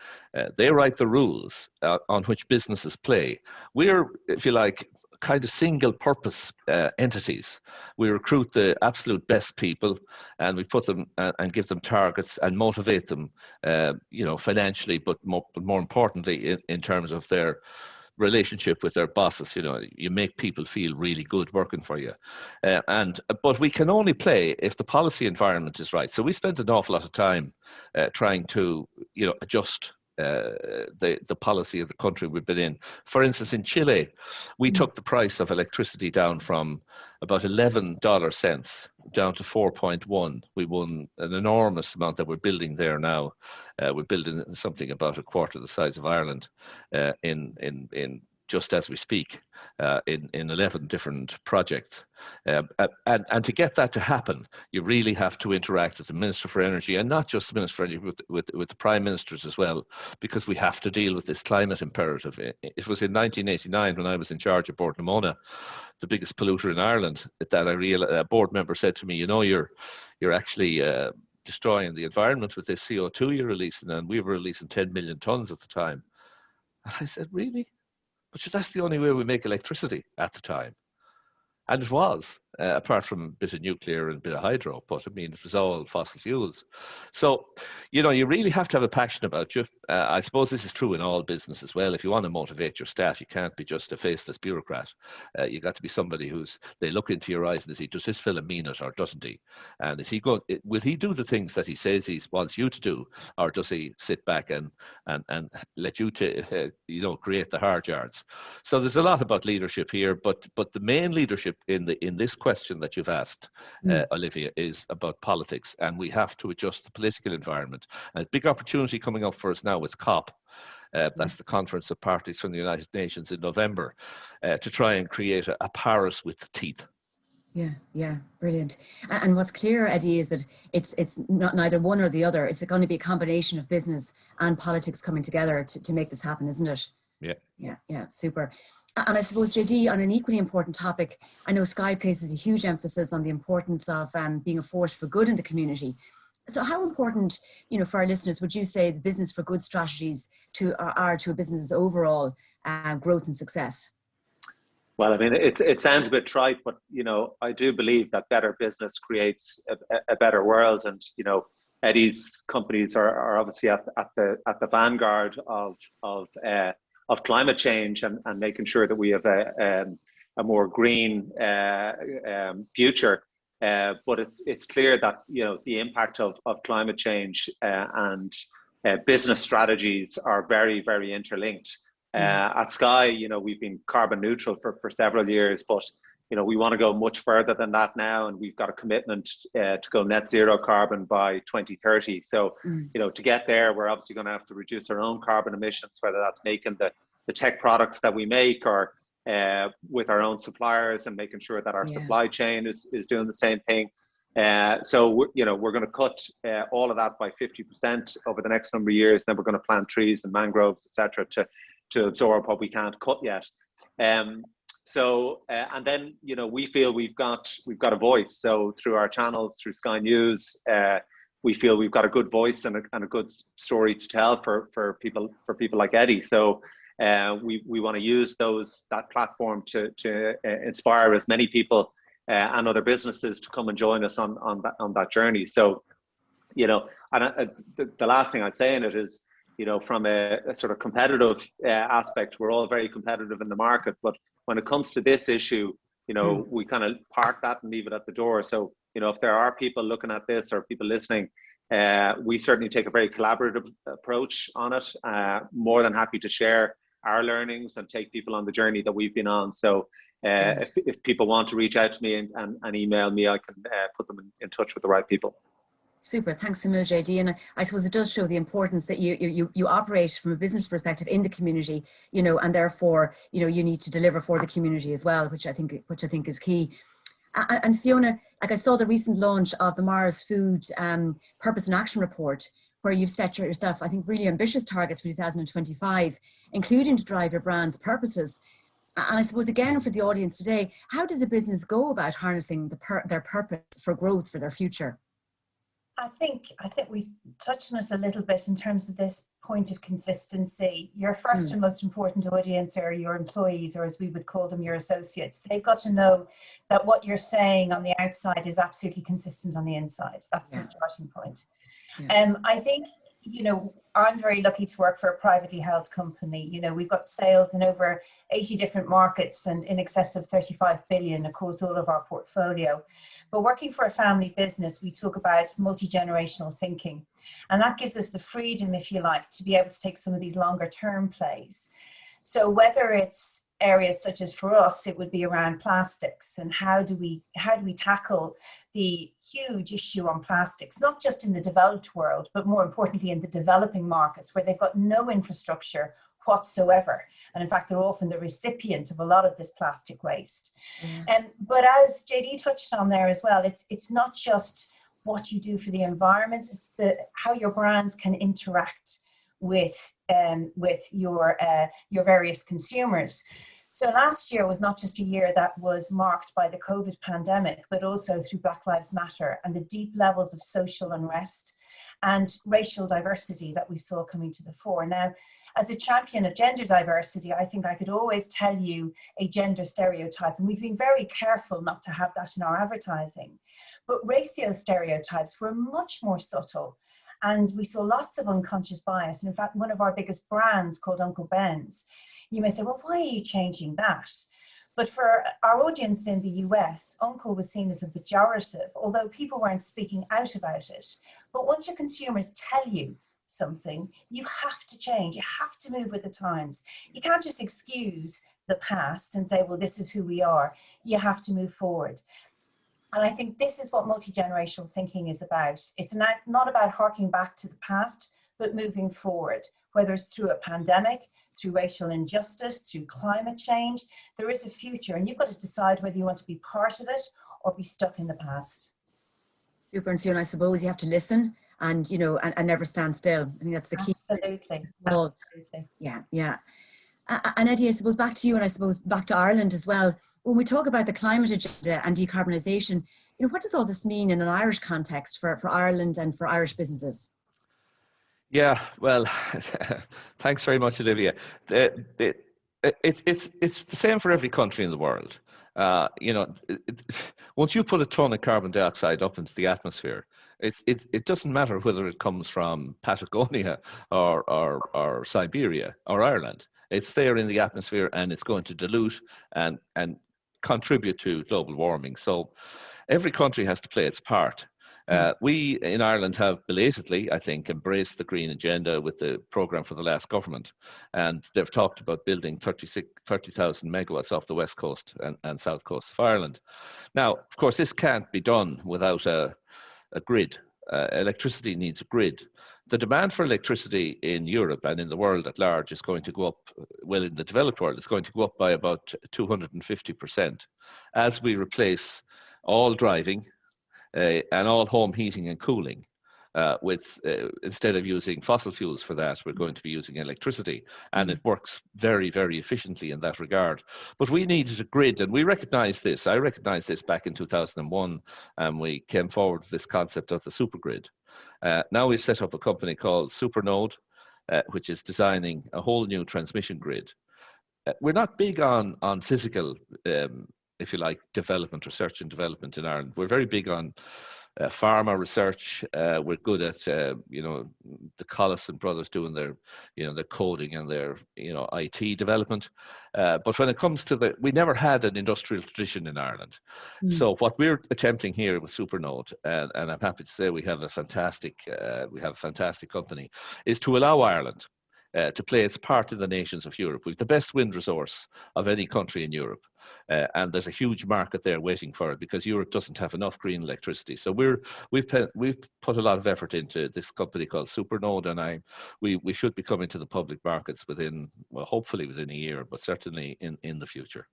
[SPEAKER 1] they write the rules on which businesses play. We're, if you like, kind of single purpose entities. We recruit the absolute best people, and we put them and give them targets and motivate them, financially, but more importantly in terms of their relationship with their bosses. You make people feel really good working for you, but we can only play if the policy environment is right. So we spent an awful lot of time trying to adjust the policy of the country we've been in. For instance, in Chile, we took the price of electricity down from about $11 down to 4.1. We won an enormous amount that we're building there now. We're building something about a quarter the size of Ireland in just as we speak, in 11 different projects. And to get that to happen, you really have to interact with the Minister for Energy, and not just the Minister for Energy, with the Prime Ministers as well, because we have to deal with this climate imperative. It was in 1989 when I was in charge of Bord na Móna, the biggest polluter in Ireland, that a board member said to me, you're actually destroying the environment with this CO2 you're releasing, and we were releasing 10 million tons at the time. And I said, really? But that's the only way we make electricity at the time. And it was, apart from a bit of nuclear and a bit of hydro, but it was all fossil fuels. So, you really have to have a passion about you. I suppose this is true in all business as well. If you want to motivate your staff, you can't be just a faceless bureaucrat. You got to be somebody they look into your eyes and they say, does this fella mean it or doesn't he? And will he do the things that he says he wants you to do, or does he sit back and let you create the hard yards? So there's a lot about leadership here, but the main leadership in this question that you've asked, Olivia, is about politics, and we have to adjust the political environment. And a big opportunity coming up for us now with COP. That's the Conference of Parties from the United Nations in November, to try and create a Paris with teeth.
[SPEAKER 15] Yeah, brilliant. And what's clear, Eddie, is that it's not neither one or the other. It's going to be a combination of business and politics coming together to make this happen, isn't it? Yeah, super. And I suppose, JD, on an equally important topic, I know Sky places a huge emphasis on the importance of being a force for good in the community. So how important, for our listeners, would you say the business for good strategies are to a business's overall growth and success?
[SPEAKER 8] Well, it sounds a bit trite, but, I do believe that better business creates a better world. And, Eddie's companies are obviously at the vanguard of climate change and making sure that we have a more green future. But it's clear that the impact of climate change and business strategies are very, very interlinked. At Sky, we've been carbon neutral for several years, but we want to go much further than that now, and we've got a commitment to go net zero carbon by 2030. So, to get there, we're obviously going to have to reduce our own carbon emissions, whether that's making the tech products that we make, or with our own suppliers, and making sure that our supply chain is doing the same thing. So we're going to cut all of that by 50% over the next number of years. Then we're going to plant trees and mangroves, etc., to absorb what we can't cut yet. So and then we feel we've got a voice. So through our channels, through Sky News, we feel we've got a good voice and a good story to tell for people like Eddie. So we want to use that platform to inspire as many people and other businesses to come and join us on that journey. So and the last thing I'd say in it is, from a sort of competitive aspect, we're all very competitive in the market, but when it comes to this issue, we kind of park that and leave it at the door. So, if there are people looking at this or people listening, we certainly take a very collaborative approach on it. More than happy to share our learnings and take people on the journey that we've been on. So if people want to reach out to me and email me, I can put them in touch with the right people.
[SPEAKER 15] Super, thanks a million, JD. And I suppose it does show the importance that you operate from a business perspective in the community, and therefore, you need to deliver for the community as well, which I think is key. And Fiona, Like I saw the recent launch of the Mars Food Purpose and Action Report, where you've set yourself, I think, really ambitious targets for 2025, including to drive your brand's purposes. And I suppose, again, for the audience today, how does a business go about harnessing their purpose for growth for their future?
[SPEAKER 17] I think we've touched on it a little bit in terms of this point of consistency. Your first and most important audience are your employees, or as we would call them, your associates. They've got to know that what you're saying on the outside is absolutely consistent on the inside. That's the starting point. I think, you know, I'm very lucky to work for a privately held company. You know, we've got sales in over 80 different markets and in excess of 35 billion across all of our portfolio. But working for a family business, we talk about multi-generational thinking. And that gives us the freedom, if you like, to be able to take some of these longer term plays. So whether it's areas such as, for us, it would be around plastics, and how do we tackle the huge issue on plastics, not just in the developed world, but more importantly in the developing markets, where they've got no infrastructure whatsoever. And in fact, they're often the recipient of a lot of this plastic waste. But as JD touched on there as well, it's not just what you do for the environment, it's how your brands can interact with your various consumers. So last year was not just a year that was marked by the COVID pandemic, but also through Black Lives Matter and the deep levels of social unrest and racial diversity that we saw coming to the fore. Now, as a champion of gender diversity, I think I could always tell you a gender stereotype, and we've been very careful not to have that in our advertising. But racial stereotypes were much more subtle, and we saw lots of unconscious bias. And in fact, one of our biggest brands, called Uncle Ben's, you may say, well, why are you changing that? But for our audience in the US, Uncle was seen as a pejorative, although people weren't speaking out about it. But once your consumers tell you something, you have to change. You have to move with the times. You can't just excuse the past and say, well, this is who we are. You have to move forward. And I think this is what multi-generational thinking is about. It's not about harking back to the past, but moving forward, whether it's through a pandemic, through racial injustice, through climate change. There is a future, and you've got to decide whether you want to be part of it or be stuck in the past.
[SPEAKER 15] Super. And Fiona, I suppose you have to listen and, you know, and never stand still. I think that's the key.
[SPEAKER 17] Absolutely.
[SPEAKER 15] Yeah. And Eddie, I suppose back to you, and I suppose back to Ireland as well. When we talk about the climate agenda and decarbonisation, you know, what does all this mean in an Irish context for Ireland and for Irish businesses?
[SPEAKER 1] Yeah, well, thanks very much, Olivia. It's the same for every country in the world. You know, once you put a ton of carbon dioxide up into the atmosphere, it doesn't matter whether it comes from Patagonia or Siberia or Ireland. It's there in the atmosphere, and it's going to dilute and contribute to global warming. So every country has to play its part. We in Ireland have belatedly, I think, embraced the green agenda with the programme for the last government, and they've talked about building 30,000 megawatts off the west coast and south coast of Ireland. Now, of course, this can't be done without a grid. Electricity needs a grid. The demand for electricity in Europe and in the world at large is going to go up, well, in the developed world, it's going to go up by about 250% as we replace all driving and all home heating and cooling with, instead of using fossil fuels for that, we're going to be using electricity. And it works very, very efficiently in that regard. But we needed a grid, and we recognized this. I recognized this back in 2001, and we came forward with this concept of the supergrid. Now we set up a company called Supernode, which is designing a whole new transmission grid. We're not big on physical if you like, development, research and development in Ireland. We're very big on pharma research. We're good at, you know, the Collison brothers doing their, you know, their coding and their, you know, IT development. But when it comes to we never had an industrial tradition in Ireland. So what we're attempting here with Supernode, and I'm happy to say we have a fantastic company, is to allow Ireland to play its part in the nations of Europe. We've the best wind resource of any country in Europe. And there's a huge market there waiting for it because Europe doesn't have enough green electricity. So we've put a lot of effort into this company called Supernode, and we should be coming to the public markets within, well, hopefully within a year, but certainly in the future.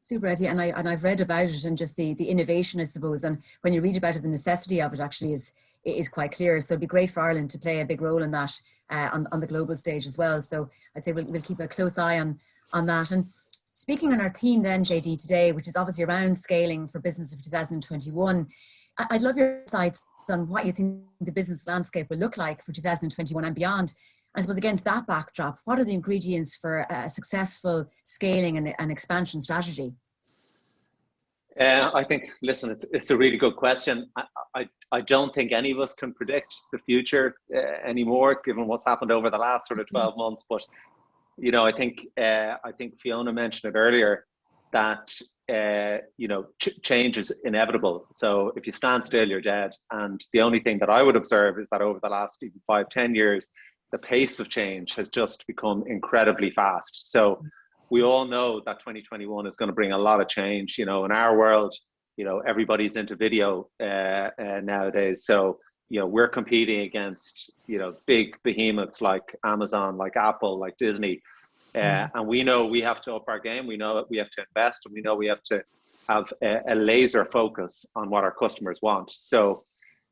[SPEAKER 15] Super, Eddie, and I've read about it and just the innovation, I suppose, and when you read about it, the necessity of it actually is quite clear. So it'd be great for Ireland to play a big role in that on the global stage as well. So I'd say we'll keep a close eye on that. And speaking on our theme then, JD, today, which is obviously around scaling for business of 2021, I'd love your insights on what you think the business landscape will look like for 2021 and beyond. I suppose against that backdrop, what are the ingredients for a successful scaling and expansion strategy?
[SPEAKER 8] I think, listen, it's a really good question. I don't think any of us can predict the future anymore, given what's happened over the last sort of 12 months. But, you know, I think Fiona mentioned it earlier that, you know, change is inevitable. So if you stand still, you're dead. And the only thing that I would observe is that over the last even 5-10 years, the pace of change has just become incredibly fast. So we all know that 2021 is going to bring a lot of change. You know, in our world, you know, everybody's into video nowadays. So, you know, we're competing against, you know, big behemoths like Amazon, like Apple, like Disney. And we know we have to up our game. We know that we have to invest, and we know we have to have a laser focus on what our customers want. So,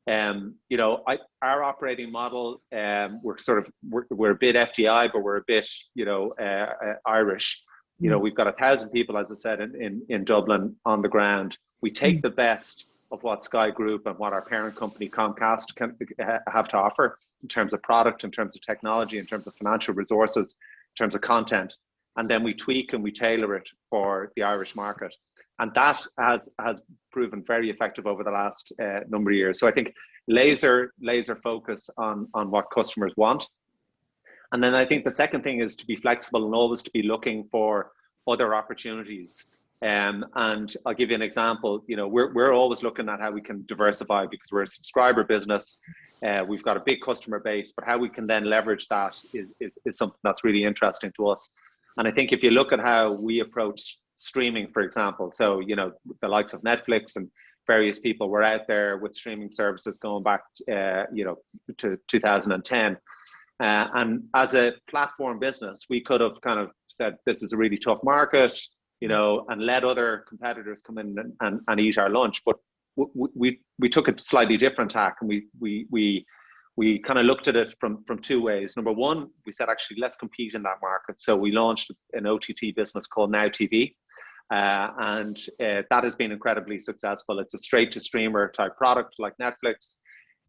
[SPEAKER 8] you know, our operating model, we're a bit FDI, but we're a bit, you know, Irish. You know, we've got 1,000 people, as I said, in Dublin on the ground. We take the best of what Sky Group and what our parent company Comcast can have to offer in terms of product, in terms of technology, in terms of financial resources, in terms of content, and then we tweak and we tailor it for the Irish market. And that has proven very effective over the last number of years. So I think laser focus on what customers want. And then I think the second thing is to be flexible and always to be looking for other opportunities. And I'll give you an example. You know, we're always looking at how we can diversify, because we're a subscriber business. We've got a big customer base, but how we can then leverage that is something that's really interesting to us. And I think if you look at how we approach streaming, for example, so, you know, the likes of Netflix and various people were out there with streaming services going back, you know, to 2010. And as a platform business, we could have kind of said, this is a really tough market, you know, and let other competitors come in and eat our lunch. But we took a slightly different tack, and we kind of looked at it from two ways. Number one, we said, actually, let's compete in that market. So we launched an OTT business called Now TV. And that has been incredibly successful. It's a straight to streamer type product like Netflix.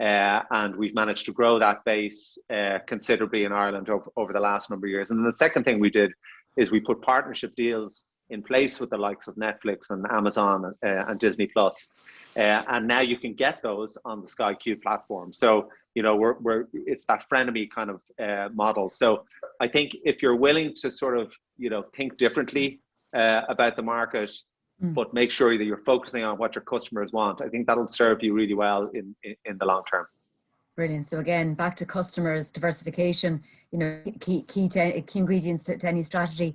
[SPEAKER 8] And we've managed to grow that base considerably in Ireland over the last number of years. And then the second thing we did is we put partnership deals in place with the likes of Netflix and Amazon and Disney Plus. And now you can get those on the Sky Q platform. So, you know, it's that frenemy kind of model. So I think if you're willing to sort of, you know, think differently about the market, but make sure that you're focusing on what your customers want, I think that'll serve you really well in the long term.
[SPEAKER 15] Brilliant. So again, back to customers, diversification, you know, key ingredients to any strategy.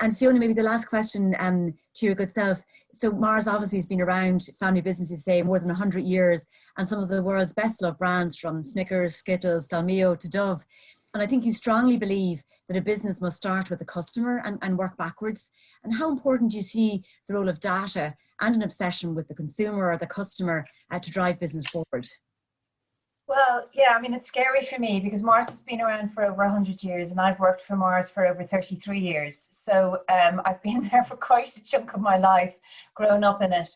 [SPEAKER 15] And Fiona, maybe the last question to your good self. So Mars obviously has been around, family businesses say, more than 100 years, and some of the world's best loved brands, from Snickers, Skittles, Dalmio to Dove. And I think you strongly believe that a business must start with the customer and work backwards. And how important do you see the role of data and an obsession with the consumer or the customer to drive business forward?
[SPEAKER 17] Well, yeah, I mean, it's scary for me because Mars has been around for over 100 years and I've worked for Mars for over 33 years. So I've been there for quite a chunk of my life, grown up in it.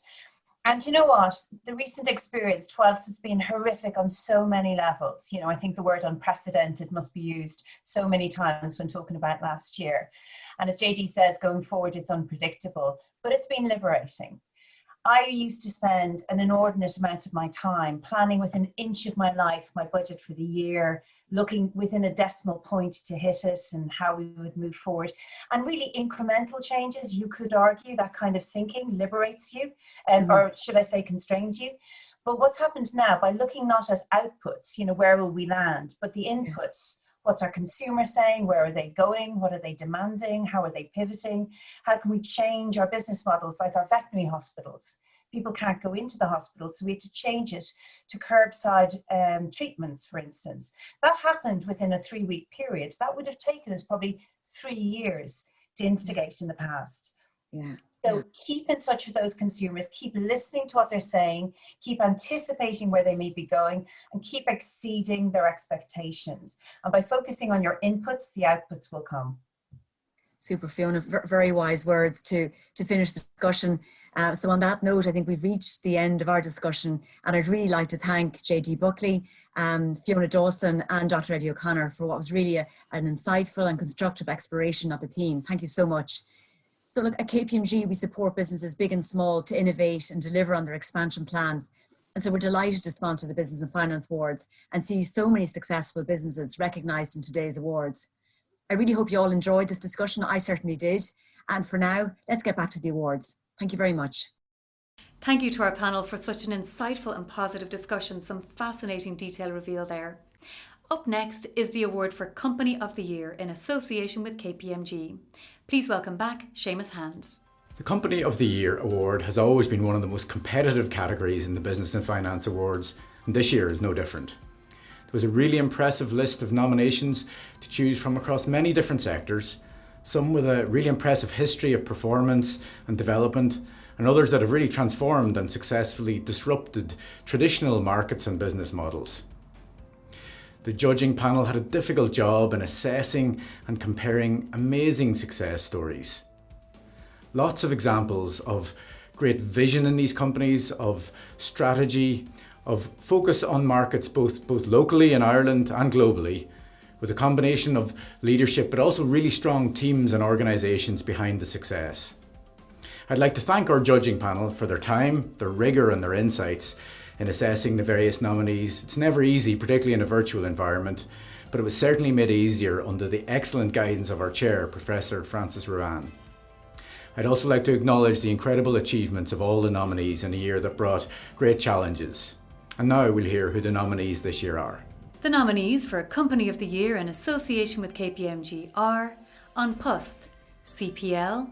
[SPEAKER 17] And you know what? The recent experience, 12th, has been horrific on so many levels. You know, I think the word unprecedented must be used so many times when talking about last year. And as JD says, going forward, it's unpredictable, but it's been liberating. I used to spend an inordinate amount of my time planning within an inch of my life, my budget for the year, looking within a decimal point to hit it and how we would move forward. And really incremental changes, you could argue that kind of thinking liberates you, or should I say constrains you. But what's happened now, by looking not at outputs, you know, where will we land, but the inputs. What's our consumer saying? Where are they going? What are they demanding? How are they pivoting? How can we change our business models, like our veterinary hospitals? People can't go into the hospital, so we had to change it to curbside treatments, for instance. That happened within a 3-week period. That would have taken us probably 3 years to instigate in the past.
[SPEAKER 15] Yeah.
[SPEAKER 17] So keep in touch with those consumers, keep listening to what they're saying, keep anticipating where they may be going, and keep exceeding their expectations. And by focusing on your inputs, the outputs will come.
[SPEAKER 15] Super, Fiona. Very wise words to finish the discussion. So on that note, I think we've reached the end of our discussion, and I'd really like to thank JD Buckley, Fiona Dawson and Dr. Eddie O'Connor for what was really an insightful and constructive exploration of the theme. Thank you so much. So look, at KPMG, we support businesses big and small to innovate and deliver on their expansion plans. And so we're delighted to sponsor the Business and Finance Awards and see so many successful businesses recognised in today's awards. I really hope you all enjoyed this discussion. I certainly did. And for now, let's get back to the awards. Thank you very much.
[SPEAKER 11] Thank you to our panel for such an insightful and positive discussion. Some fascinating detail revealed there. Up next is the award for Company of the Year in association with KPMG. Please welcome back Seamus Hand.
[SPEAKER 14] The Company of the Year award has always been one of the most competitive categories in the Business and Finance Awards, and this year is no different. There was a really impressive list of nominations to choose from across many different sectors, some with a really impressive history of performance and development, and others that have really transformed and successfully disrupted traditional markets and business models. The judging panel had a difficult job in assessing and comparing amazing success stories. Lots of examples of great vision in these companies, of strategy, of focus on markets both locally in Ireland and globally, with a combination of leadership but also really strong teams and organisations behind the success. I'd like to thank our judging panel for their time, their rigour and their insights in assessing the various nominees. It's never easy, particularly in a virtual environment, but it was certainly made easier under the excellent guidance of our chair, Professor Francis Ruan. I'd also like to acknowledge the incredible achievements of all the nominees in a year that brought great challenges. And now we'll hear who the nominees this year are.
[SPEAKER 11] The nominees for Company of the Year in association with KPMG are An Post, CPL,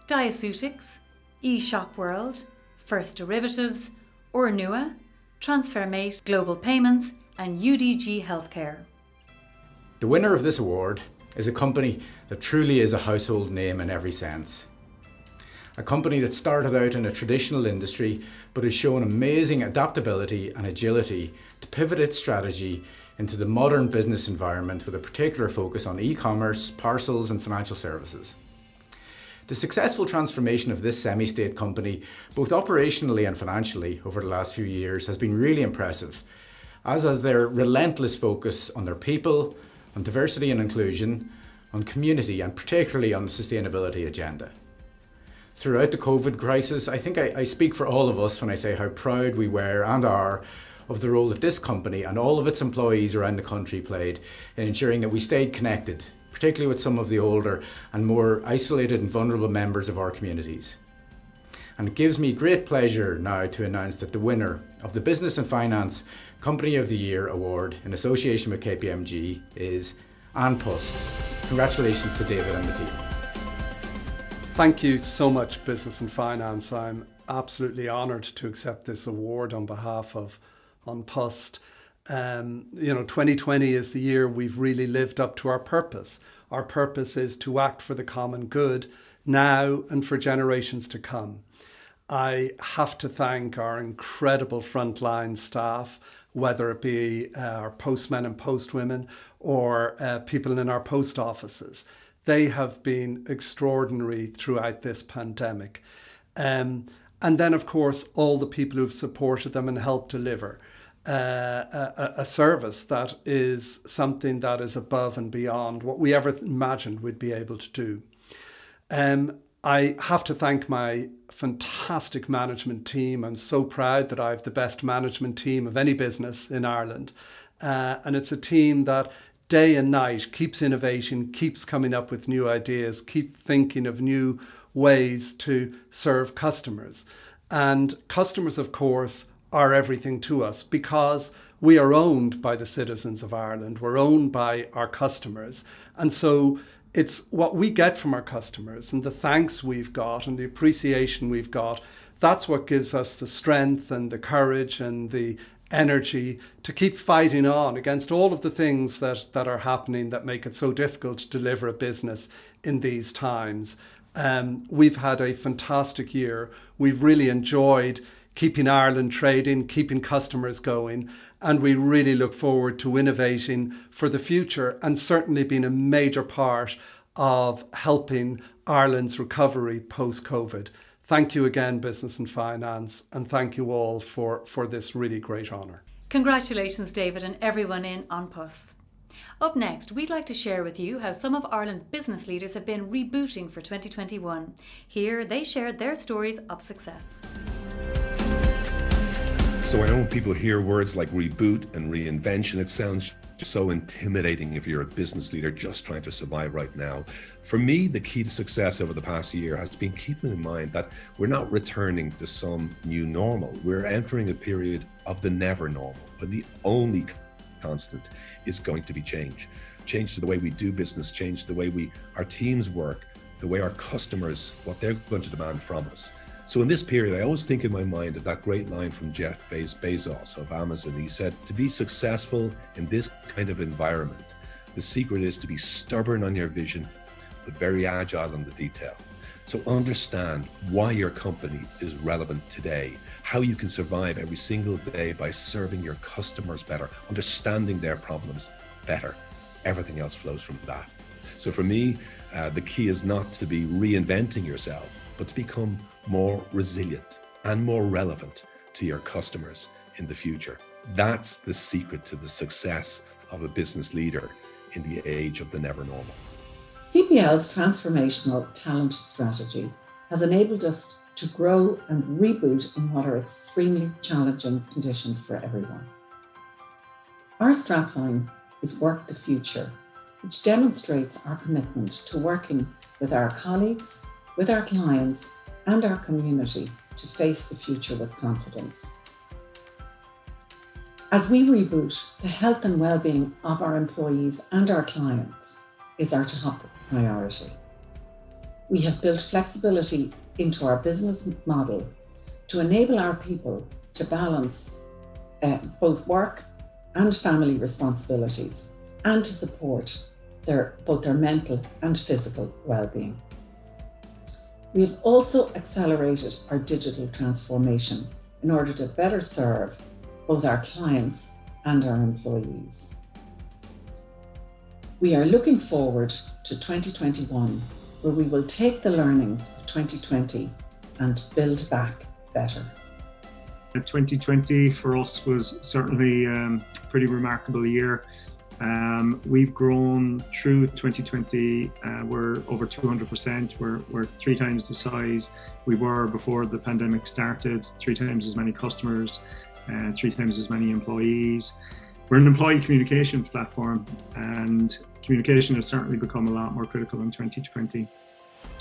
[SPEAKER 11] Diaceutics, eShopWorld, First Derivatives, Ornua, TransferMate Global Payments and UDG Healthcare.
[SPEAKER 14] The winner of this award is a company that truly is a household name in every sense. A company that started out in a traditional industry but has shown amazing adaptability and agility to pivot its strategy into the modern business environment with a particular focus on e-commerce, parcels and financial services. The successful transformation of this semi-state company, both operationally and financially over the last few years, has been really impressive, as has their relentless focus on their people, on diversity and inclusion, on community and particularly on the sustainability agenda. Throughout the COVID crisis, I think I speak for all of us when I say how proud we were and are of the role that this company and all of its employees around the country played in ensuring that we stayed connected, particularly with some of the older and more isolated and vulnerable members of our communities. And it gives me great pleasure now to announce that the winner of the Business and Finance Company of the Year Award in association with KPMG is An Post. Congratulations to David and the team.
[SPEAKER 18] Thank you so much, Business and Finance. I'm absolutely honoured to accept this award on behalf of An Post. 2020 is the year we've really lived up to our purpose. Our purpose is to act for the common good now and for generations to come. I have to thank our incredible frontline staff, whether it be our postmen and postwomen or people in our post offices. They have been extraordinary throughout this pandemic. And then, of course, all the people who've supported them and helped deliver a service that is something that is above and beyond what we ever imagined we'd be able to do. I have to thank my fantastic management team. I'm so proud that I have the best management team of any business in Ireland. And it's a team that day and night keeps innovating, keeps coming up with new ideas, keep thinking of new ways to serve customers. And customers, of course, are everything to us because we are owned by the citizens of Ireland. We're owned by our customers. And so it's what we get from our customers and the thanks we've got and the appreciation we've got. That's what gives us the strength and the courage and the energy to keep fighting on against all of the things that are happening that make it so difficult to deliver a business in these times. We've had a fantastic year. We've really enjoyed keeping Ireland trading, keeping customers going, and we really look forward to innovating for the future and certainly being a major part of helping Ireland's recovery post-COVID. Thank you again, Business and Finance, and thank you all for this really great honour.
[SPEAKER 11] Congratulations, David, and everyone in An Post. Up next, we'd like to share with you how some of Ireland's business leaders have been rebooting for 2021. Here, they shared their stories of success.
[SPEAKER 4] So I know when people hear words like reboot and reinvention, it sounds so intimidating if you're a business leader just trying to survive right now. For me, the key to success over the past year has been keeping in mind that we're not returning to some new normal. We're entering a period of the never normal, but the only constant is going to be change. Change to the way we do business, change to the way our teams work, the way our customers, what they're going to demand from us. So in this period, I always think in my mind of that great line from Jeff Bezos of Amazon. He said, to be successful in this kind of environment, the secret is to be stubborn on your vision, but very agile on the detail. So understand why your company is relevant today, how you can survive every single day by serving your customers better, understanding their problems better. Everything else flows from that. So for me, the key is not to be reinventing yourself, but to become more resilient and more relevant to your customers in the future. That's the secret to the success of a business leader in the age of the never normal.
[SPEAKER 19] CPL's transformational talent strategy has enabled us to grow and reboot in what are extremely challenging conditions for everyone. Our strapline is Work the Future, which demonstrates our commitment to working with our colleagues, with our clients, and our community to face the future with confidence. As we reboot, the health and well-being of our employees and our clients is our top priority. We have built flexibility into our business model to enable our people to balance both work and family responsibilities and to support both their mental and physical well-being. We have also accelerated our digital transformation in order to better serve both our clients and our employees. We are looking forward to 2021, where we will take the learnings of 2020 and build back better.
[SPEAKER 20] 2020 for us was certainly a pretty remarkable year. We've grown through 2020. We're over 200%. We're 3 times the size we were before the pandemic started, 3 times as many customers, 3 times as many employees. We're an employee communication platform, and communication has certainly become a lot more critical in 2020.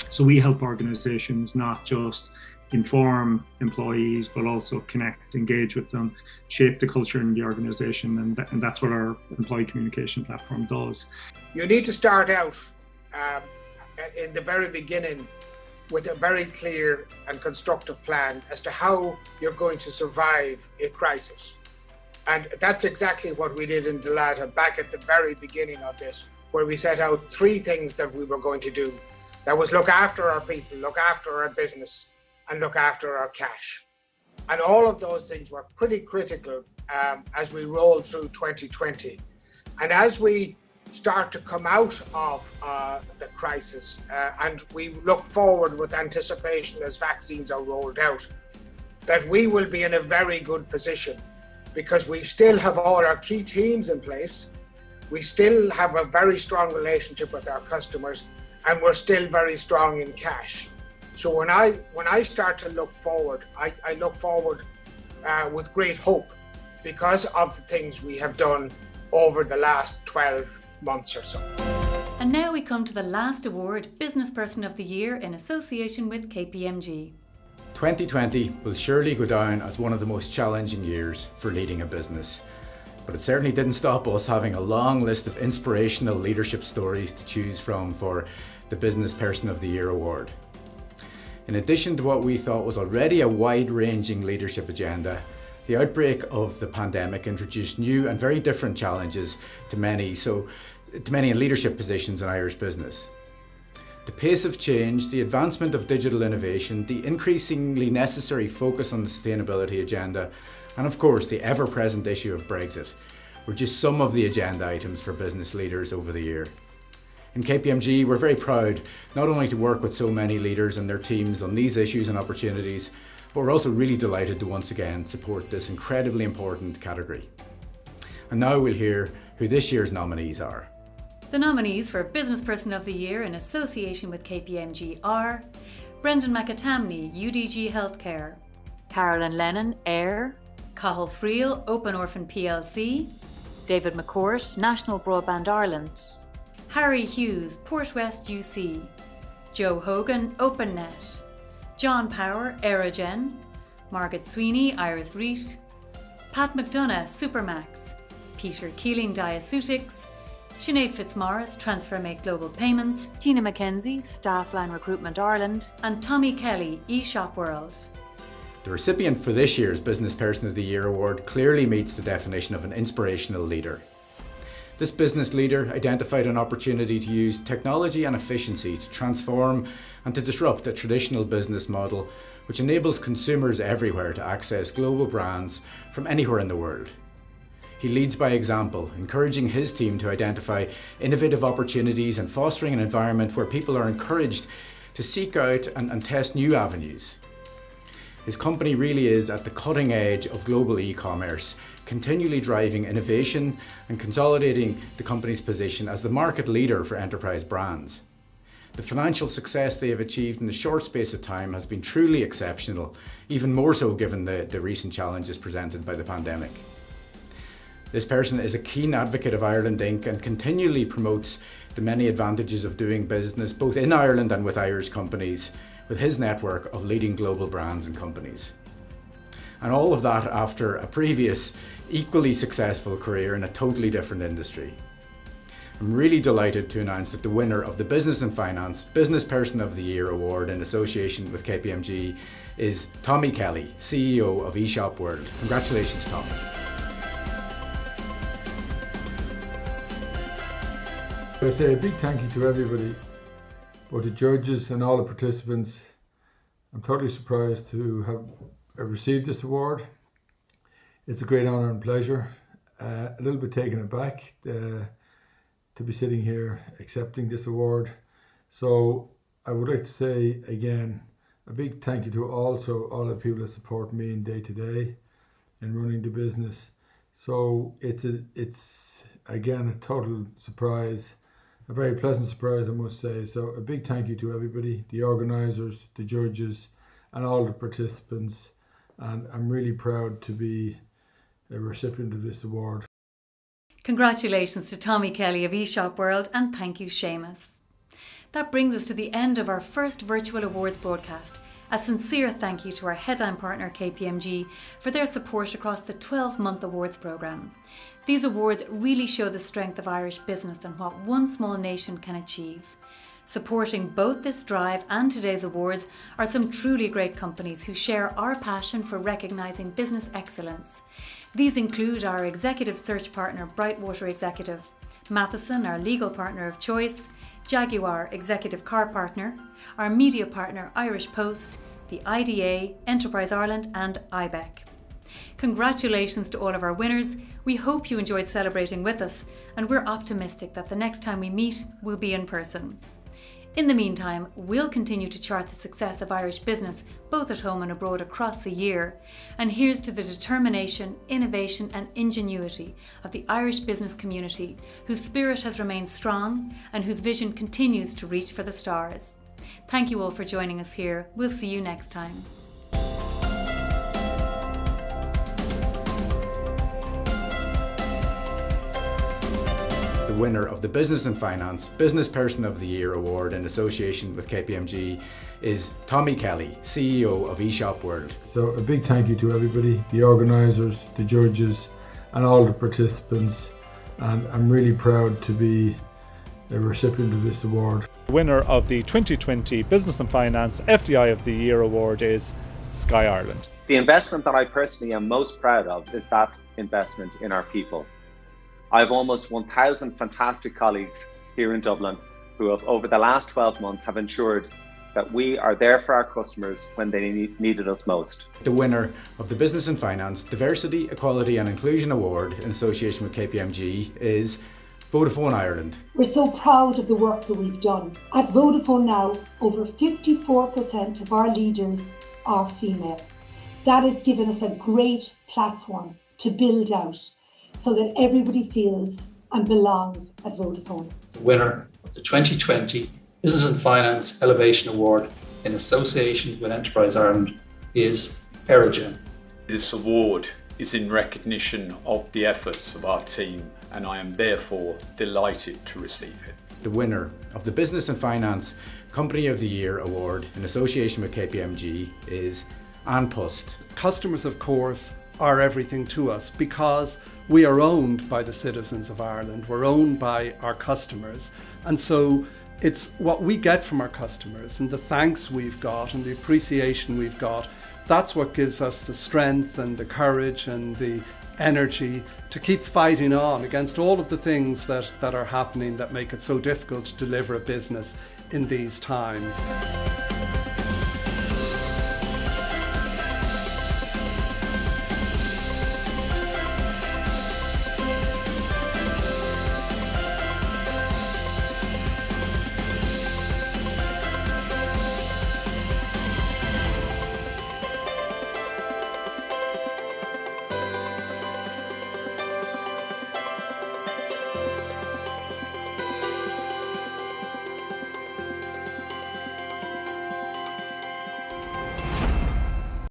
[SPEAKER 20] So we help organizations not just inform employees, but also connect, engage with them, shape the culture in the organization, and that's what our employee communication platform does.
[SPEAKER 24] You need to start out in the very beginning with a very clear and constructive plan as to how you're going to survive a crisis. And that's exactly what we did in Dalata back at the very beginning of this, where we set out 3 things that we were going to do. That was look after our people, look after our business, and look after our cash. And all of those things were pretty critical as we rolled through 2020. And as we start to come out of the crisis and we look forward with anticipation as vaccines are rolled out, that we will be in a very good position because we still have all our key teams in place. We still have a very strong relationship with our customers, and we're still very strong in cash. So when I start to look forward, I look forward with great hope because of the things we have done over the last 12 months or so.
[SPEAKER 11] And now we come to the last award, Business Person of the Year, in association with KPMG.
[SPEAKER 14] 2020 will surely go down as one of the most challenging years for leading a business. But it certainly didn't stop us having a long list of inspirational leadership stories to choose from for the Business Person of the Year award. In addition to what we thought was already a wide-ranging leadership agenda, the outbreak of the pandemic introduced new and very different challenges to many in leadership positions in Irish business. The pace of change, the advancement of digital innovation, the increasingly necessary focus on the sustainability agenda, and of course the ever-present issue of Brexit were just some of the agenda items for business leaders over the year. In KPMG, we're very proud not only to work with so many leaders and their teams on these issues and opportunities, but we're also really delighted to once again support this incredibly important category. And now we'll hear who this year's nominees are.
[SPEAKER 11] The nominees for Business Person of the Year in association with KPMG are Brendan McAtamney, UDG Healthcare, Carolyn Lennon, AIR, Cathal Friel, Open Orphan plc, David McCourt, National Broadband Ireland, Harry Hughes, Port West UC, Joe Hogan, OpenNet, John Power, Aerogen, Margaret Sweeney, Iris Reet, Pat McDonough, Supermax, Peter Keeling, Diaceutics, Sinead Fitzmaurice, TransferMate Global Payments, Tina McKenzie, Staffline Recruitment Ireland, and Tommy Kelly, eShop World.
[SPEAKER 14] The recipient for this year's Business Person of the Year award clearly meets the definition of an inspirational leader. This business leader identified an opportunity to use technology and efficiency to transform and to disrupt a traditional business model which enables consumers everywhere to access global brands from anywhere in the world. He leads by example, encouraging his team to identify innovative opportunities and fostering an environment where people are encouraged to seek out and test new avenues. His company really is at the cutting edge of global e-commerce, continually driving innovation and consolidating the company's position as the market leader for enterprise brands. The financial success they have achieved in a short space of time has been truly exceptional, even more so given the recent challenges presented by the pandemic. This person is a keen advocate of Ireland Inc. and continually promotes the many advantages of doing business both in Ireland and with Irish companies, with his network of leading global brands and companies. And all of that after a previous equally successful career in a totally different industry. I'm really delighted to announce that the winner of the Business and Finance Business Person of the Year award in association with KPMG is Tommy Kelly, CEO of eShop World. Congratulations, Tommy.
[SPEAKER 5] I say a big thank you to everybody, both the judges and all the participants. I'm totally surprised to have received this award. It's a great honour and pleasure. A little bit taken aback to be sitting here accepting this award. So I would like to say again a big thank you to also all the people that support me in day to day in running the business. So it's again a total surprise. A very pleasant surprise, I must say. So a big thank you to everybody, the organisers, the judges, and all the participants. And I'm really proud to be a recipient of this award.
[SPEAKER 11] Congratulations to Tommy Kelly of eShop World, and thank you, Seamus. That brings us to the end of our first virtual awards broadcast. A sincere thank you to our headline partner KPMG for their support across the 12-month awards programme. These awards really show the strength of Irish business and what one small nation can achieve. Supporting both this drive and today's awards are some truly great companies who share our passion for recognising business excellence. These include our executive search partner Brightwater Executive, Matheson, our legal partner of choice, Jaguar Executive Car Partner, our media partner Irish Post, the IDA, Enterprise Ireland and IBEC. Congratulations to all of our winners. We hope you enjoyed celebrating with us, and we're optimistic that the next time we meet will be in person. In the meantime, we'll continue to chart the success of Irish business, both at home and abroad across the year. And here's to the determination, innovation and ingenuity of the Irish business community, whose spirit has remained strong and whose vision continues to reach for the stars. Thank you all for joining us here. We'll see you next time.
[SPEAKER 14] The winner of the Business and Finance Business Person of the Year award in association with KPMG is Tommy Kelly, CEO of eShop World.
[SPEAKER 5] So a big thank you to everybody, the organisers, the judges and all the participants, and I'm really proud to be a recipient of this award.
[SPEAKER 16] The winner of the 2020 Business and Finance FDI of the Year award is Sky Ireland.
[SPEAKER 8] The investment that I personally am most proud of is that investment in our people. I have almost 1,000 fantastic colleagues here in Dublin who have over the last 12 months have ensured that we are there for our customers when they needed us most.
[SPEAKER 14] The winner of the Business and Finance Diversity, Equality and Inclusion Award in association with KPMG is Vodafone Ireland.
[SPEAKER 3] We're so proud of the work that we've done. At Vodafone now, over 54% of our leaders are female. That has given us a great platform to build out so that everybody feels and belongs at Vodafone.
[SPEAKER 6] The winner of the 2020 Business and Finance Elevation Award in association with Enterprise Ireland is Erigen.
[SPEAKER 12] This award is in recognition of the efforts of our team, and I am therefore delighted to receive it.
[SPEAKER 14] The winner of the Business and Finance Company of the Year Award in association with KPMG is Ann Pust.
[SPEAKER 18] Customers, of course, are everything to us because we are owned by the citizens of Ireland. We're owned by our customers. And so it's what we get from our customers and the thanks we've got and the appreciation we've got. That's what gives us the strength and the courage and the energy to keep fighting on against all of the things that are happening that make it so difficult to deliver a business in these times.